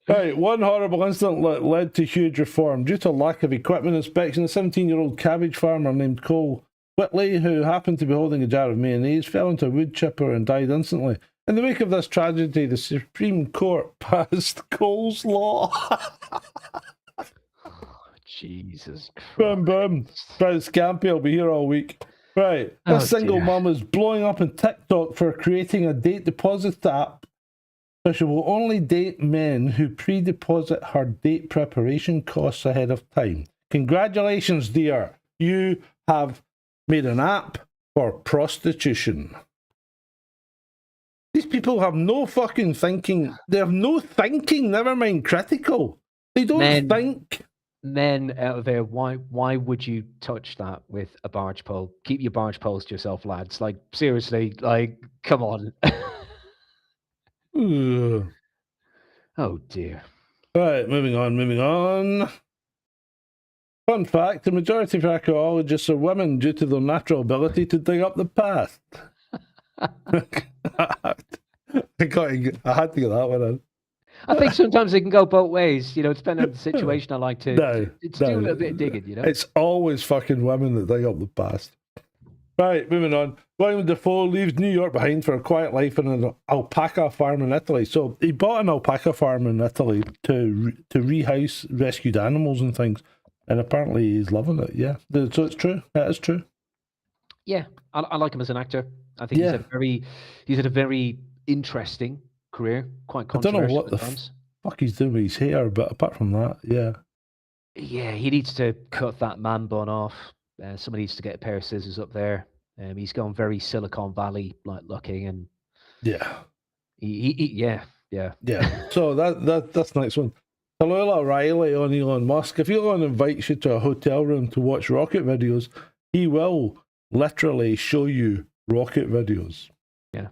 Right, one horrible incident led to huge reform. Due to lack of equipment inspection, a 17-year-old cabbage farmer named Cole Whitley, who happened to be holding a jar of mayonnaise, fell into a wood chipper and died instantly. In the wake of this tragedy, the Supreme Court passed Cole's Law. Jesus Christ. Boom, boom. Prince Grumpy will be here all week. Right, this single mum is blowing up on TikTok for creating a date deposit app. So she will only date men who pre-deposit her date preparation costs ahead of time. Congratulations, dear. You have made an app for prostitution. These people have no fucking thinking. They have no thinking, never mind critical. They don't think. Men out there, why would you touch that with a barge pole? Keep your barge poles to yourself, lads. Like, seriously, like, come on. Oh dear. Right, moving on. Fun fact, the majority of archaeologists are women due to their natural ability to dig up the past. I had to get that one in. I think sometimes it can go both ways, you know, depending on the situation. I like to do a little bit of digging, you know. It's always fucking women that dig up the past. Right, moving on. William Dafoe leaves New York behind for a quiet life in an alpaca farm in Italy. So he bought an alpaca farm in Italy to rehouse rescued animals and things, and apparently he's loving it. Yeah, so it's true. That is true. Yeah, I like him as an actor. I think he's had a very interesting career. Quite controversial. I don't know what the fuck he's doing with his hair, but apart from that, yeah. Yeah, he needs to cut that man bun off. Somebody needs to get a pair of scissors up there. He's gone very Silicon Valley like looking, and yeah, yeah. So that's the next one. Tallulah Riley on Elon Musk. If Elon invites you to a hotel room to watch rocket videos, he will literally show you rocket videos. Yeah.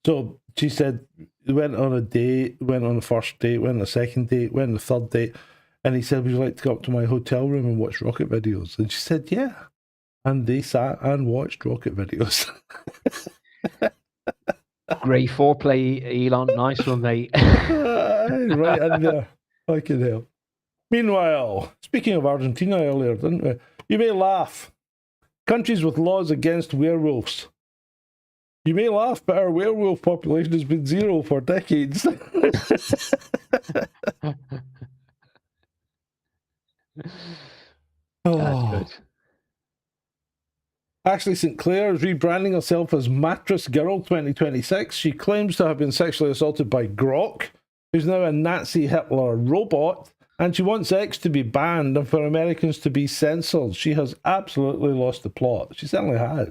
So she said, went on a date, went on a first date, went on a second date, went on a third date, and he said, would you like to go up to my hotel room and watch rocket videos? And she said, yeah. And they sat and watched rocket videos. Great foreplay, Elon. Nice one, mate. Right in there. Fucking hell. Meanwhile, speaking of Argentina earlier, didn't we? You may laugh. Countries with laws against werewolves. You may laugh, but our werewolf population has been zero for decades. That's good. Ashley St. Clair is rebranding herself as Mattress Girl 2026. She claims to have been sexually assaulted by Grok, who's now a Nazi Hitler robot, and she wants X to be banned and for Americans to be censored. She has absolutely lost the plot. She certainly has.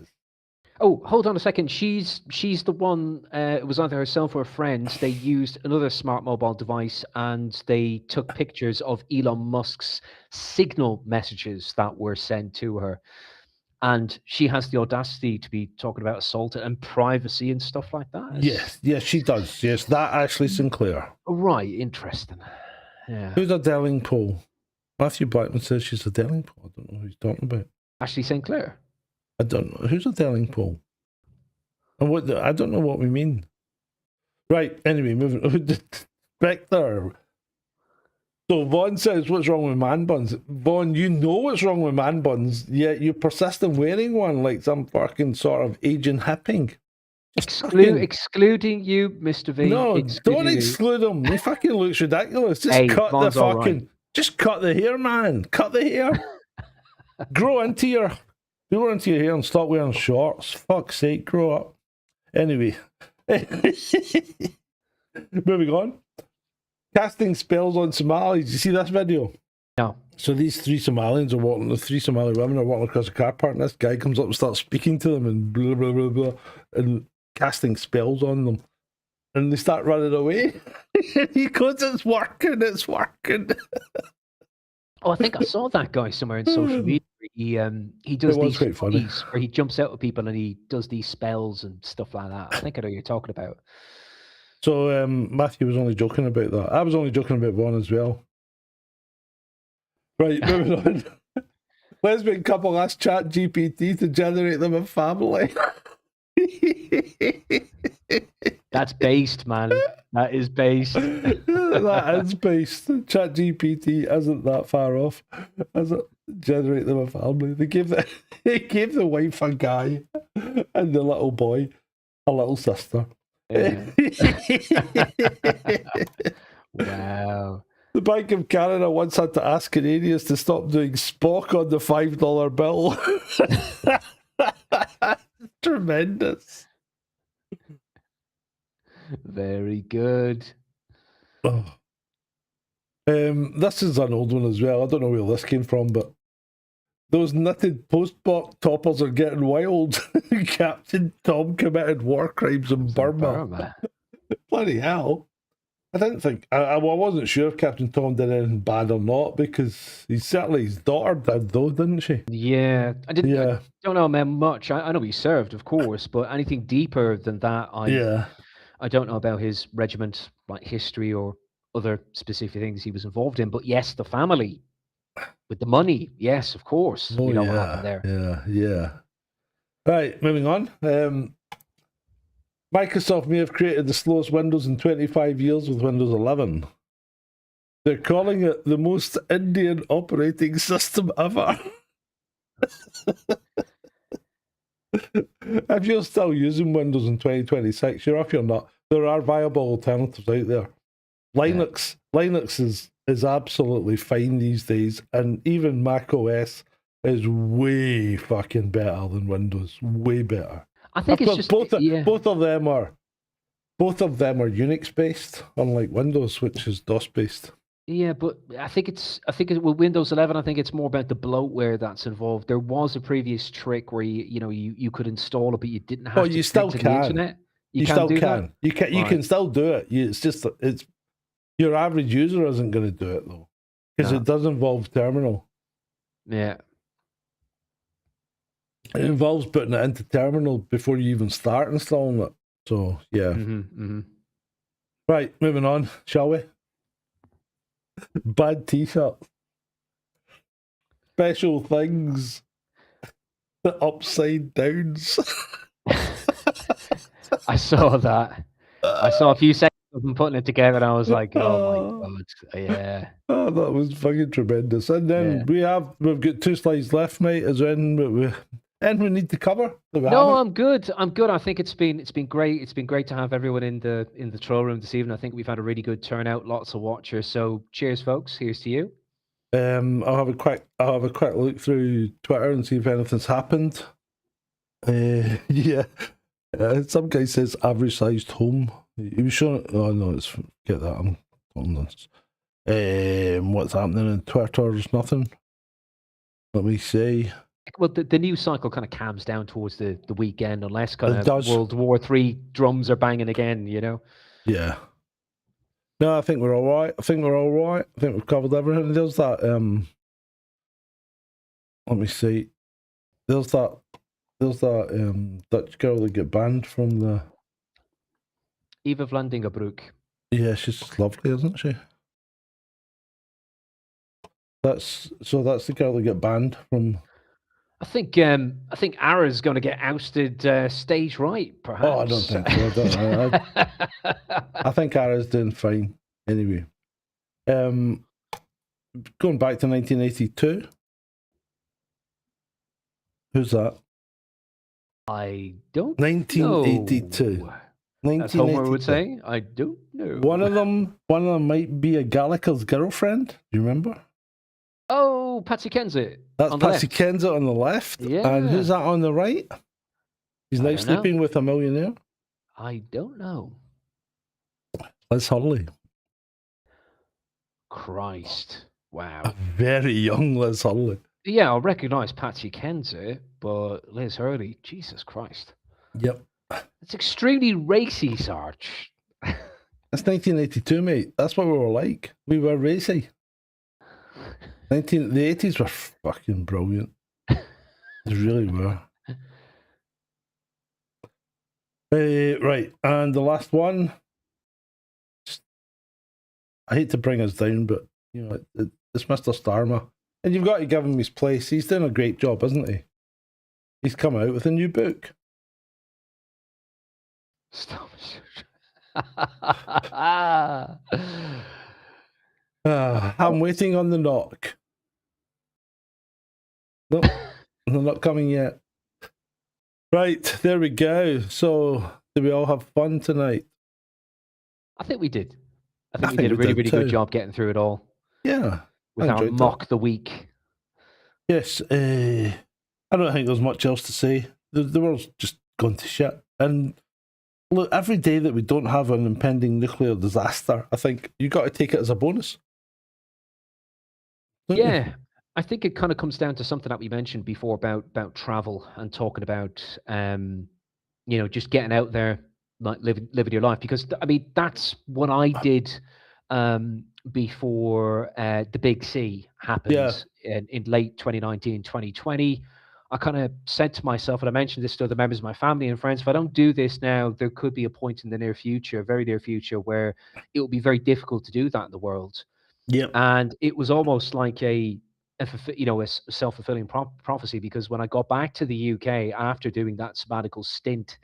Oh, hold on a second. She's the one. It was either herself or friends. They used another smart mobile device and they took pictures of Elon Musk's Signal messages that were sent to her. And she has the audacity to be talking about assault and privacy and stuff like that. Yes, she does. Yes, that Ashley Sinclair. Right, interesting. Yeah. Who's a Delling Pole? Matthew Blackman says she's a Delling Pole. I don't know who he's talking about. Ashley St. Clair. I don't know. Who's a Delling Pole? And I don't know what we mean. Right, anyway, moving on. Spectre. So Vaughn says, what's wrong with man buns? Vaughn, you know what's wrong with man buns, yet you persist in wearing one like some fucking sort of Asian hipping. Excluding you, Mr. V. No, don't exclude him. He fucking looks ridiculous. Just cut the fucking... Right. Just cut the hair, man. Cut the hair. Grow into your hair and stop wearing shorts. Fuck's sake, grow up. Anyway. Moving on. Casting spells on Somalis. Did you see this video? No. So these three Somalians are walking, the three Somali women are walking across a car park, and this guy comes up and starts speaking to them and blah, blah, blah, blah, and casting spells on them. And they start running away. He goes, it's working. Oh, I think I saw that guy somewhere in social media. He does these funnies where he jumps out at people and he does these spells and stuff like that. I think I know what you're talking about. So Matthew was only joking about that. I was only joking about Vaughn as well. Right, moving on. Lesbian couple asked ChatGPT to generate them a family. That's based, man. That is based. That is based. ChatGPT isn't that far off. As it generate them a family. They gave the wife a guy and the little boy a little sister. Yeah. Wow. The Bank of Canada once had to ask Canadians to stop doing Spock on the $5 bill. Tremendous. Very good. Oh. This is an old one as well. I don't know where this came from, but those knitted postbox toppers are getting wild. Captain Tom committed war crimes in Burma. Bloody hell. I didn't think... I wasn't sure if Captain Tom did anything bad or not, because his daughter did, though, didn't she? Yeah. I don't know much. I know he served, of course, but anything deeper than that, I don't know about his regiment, like history or other specific things he was involved in. But yes, the family with the money. Yes, of course. Oh, we know what happened there. Yeah. Right, moving on. Microsoft may have created the slowest Windows in 25 years with Windows 11. They're calling it the most Indian operating system ever. If you're still using Windows in 2026, you're if you're not. There are viable alternatives out there. Linux is absolutely fine these days, and even Mac OS is way fucking better than Windows. Way better. I think it's just both of them are Unix based, unlike Windows, which is DOS based. Yeah, but I think with Windows 11, I think it's more about the bloatware that's involved. There was a previous trick where you could install it, but you didn't have to connect to the internet. You still can. You can still do it. It's your average user isn't going to do it though, because it does involve terminal. Yeah. It involves putting it into terminal before you even start installing it. So, yeah. Right, moving on, shall we? Bad t-shirts. Special things. The upside downs. I saw that. I saw a few seconds of them putting it together, and I was like, "Oh my god, yeah." Oh, that was fucking tremendous. And then we've got 2 slides left, mate. Is there anything we need to cover? No, I'm good. I'm good. I think it's been great. It's been great to have everyone in the troll room this evening. I think we've had a really good turnout, lots of watchers. So cheers, folks. Here's to you. I'll have a quick look through Twitter and see if anything's happened. Yeah. Some guy says average sized home. He was showing. Oh no, it's get that. I'm on this. What's happening in Twitter? There's nothing. Let me see. Well, the news cycle kind of calms down towards the weekend, unless kind of World War III drums are banging again. You know. Yeah. No, I think we're all right. I think we've covered everything. There's that. Let me see. There's that Dutch girl that got banned from the. Eva Vlandingerbroek. Yeah, she's lovely, isn't she? That's the girl that got banned from. I think Ara's going to get ousted stage right, perhaps. Oh, I don't think so. I don't know. I think Ara's doing fine anyway. Going back to 1982. Who's that? I don't 1982. know. As Homer would say, I don't know. One of them might be a Gallagher's girlfriend. Do you remember? Oh, Patsy Kensit. That's Patsy Kensit on the left. Yeah. And who's that on the right? He's now sleeping with a millionaire. I don't know. Liz Hurley. Christ. Wow. A very young Liz Hurley. Yeah, I'll recognise Patsy Kensit, but Liz Hurley, Jesus Christ. Yep. It's extremely racy, Sarge. That's 1982, mate. That's what we were like. We were racy. The 80s were fucking brilliant. They really were. Right, and the last one. I hate to bring us down, but you know it's Mr. Starmer, and you've got to give him his place. He's doing a great job, isn't he? He's come out with a new book. Stop. I'm waiting on the knock. Nope, they're not coming yet. Right, there we go. So, did we all have fun tonight? I think we did. I think we did a really, really good job getting through it all. Yeah. With our mock the week. Yes. I don't think there's much else to say. The world's just gone to shit. And look, every day that we don't have an impending nuclear disaster, I think you got to take it as a bonus. Yeah. You? I think it kind of comes down to something that we mentioned before about travel and talking about, just getting out there, like living your life. Because, I mean, that's what I did before the Big C happened in late 2019, 2020. I kind of said to myself, and I mentioned this to other members of my family and friends, if I don't do this now, there could be a point in the near future, very near future, where it will be very difficult to do that in the world. Yeah. And it was almost like a self-fulfilling prophecy, because when I got back to the UK after doing that sabbatical stint,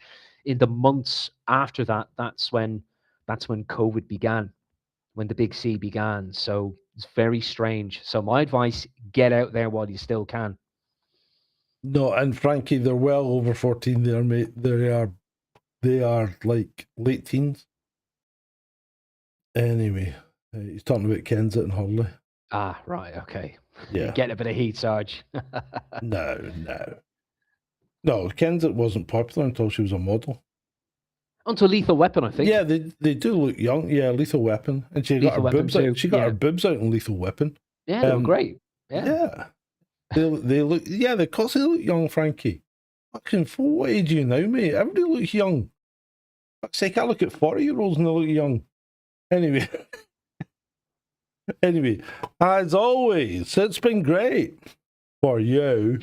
in the months after that, that's when COVID began, when the Big C began. So it's very strange. So my advice, get out there while you still can. No, and Frankie, they're well over 14 there, mate. They are like late teens. Anyway, he's talking about Kensit and Hurley. Ah, right, okay. Yeah. Get a bit of heat, Sarge. No, Kensit wasn't popular until she was a model. Until Lethal Weapon, I think. Yeah, they do look young. Yeah, Lethal Weapon. And she got her boobs out. She got her boobs out in Lethal Weapon. Yeah, they were great. Yeah. They look, of course they look young, Frankie. Fucking, what age are you now, mate? Everybody looks young. Fuck's sake, I look at 40-year-olds and they look young. Anyway, as always, it's been great for you.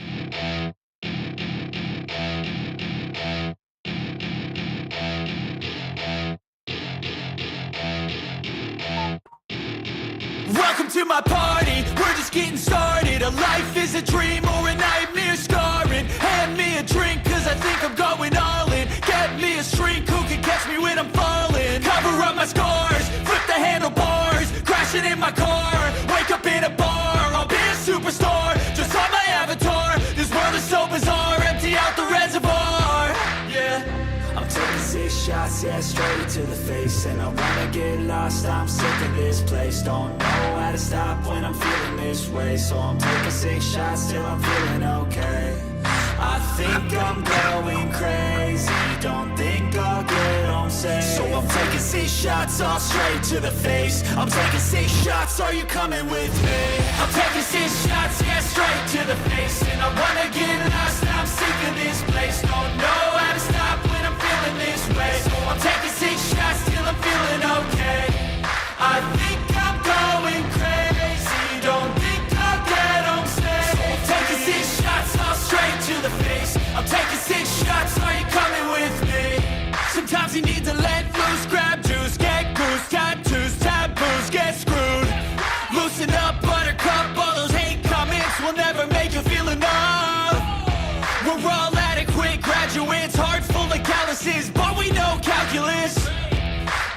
to my party, we're just getting started. A life is a dream or a nightmare scarring. Hand me a drink cause I think I'm going all in. Get me a shrink who can catch me when I'm falling. Cover up my scars, flip the handlebars, crashing in my car, wake up in a bar. I'll be a superstar, just on my avatar. This world is so bizarre, empty out the reservoir. Yeah, I'm taking 6 shots, yeah, straight to the face. And I wanna get lost, I'm sick of this place. Don't know how to stop when I'm feeling this way. So I'm taking 6 shots till I'm feeling okay. I think I'm going crazy, don't think I'll get home safe. So I'm taking 6 shots, all straight to the face. I'm taking 6 shots, are you coming with me? I'm taking 6 shots, yeah, straight to the face. And I wanna get lost, I'm sick of this place. Don't know how to stop when I'm feeling this way. So I'm taking 6 shots till I'm feeling okay. I think I'm going crazy, don't think I'll get home safe. So I'm taking 6 shots, all straight to the face. I'm taking 6 shots, are you coming with me? Sometimes you need to let loose, grab juice, get goose, tattoos, taboos, get screwed. Loosen up, buttercup, all those hate comments will never make you feel enough. We're all adequate graduates, heart full of calluses, but we know calculus.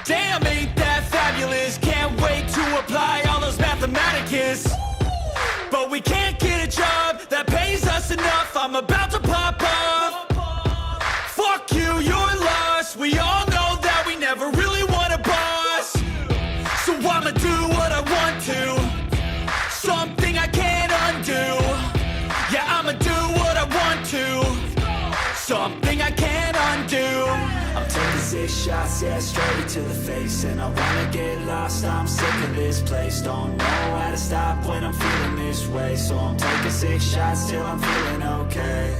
Damn, ain't that fabulous? Can't wait to apply all those mathematicus. But we can't get a job that pays us enough. I'm about to pop off. Fuck you, you're lost. We all know that we never really want a boss. So I'ma do what I want to, something I can't undo. Yeah, I'ma do what I want to, something I can't undo. I'm taking 6 shots, yeah, straight to the face. And I wanna get lost, I'm sick of this place. Don't know how to stop when I'm feeling this way. So I'm taking 6 shots till I'm feeling okay.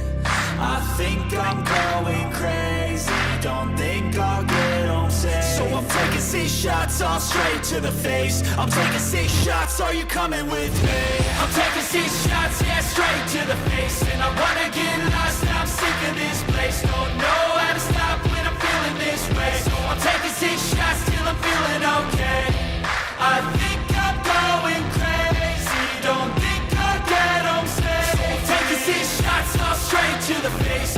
I think I'm going crazy, don't think I'll get home safe. So I'm taking 6 shots, all straight to the face. I'm taking 6 shots, are you coming with me? I'm taking 6 shots, yeah, straight to the face. And I wanna get lost, I'm sick of this place. Don't know how to stop when I'm feeling this way. So I'm taking 6 shots till I'm feeling okay. I think I'm going crazy, don't think I'll get home safe. So I'm taking 6 shots, all straight to the face.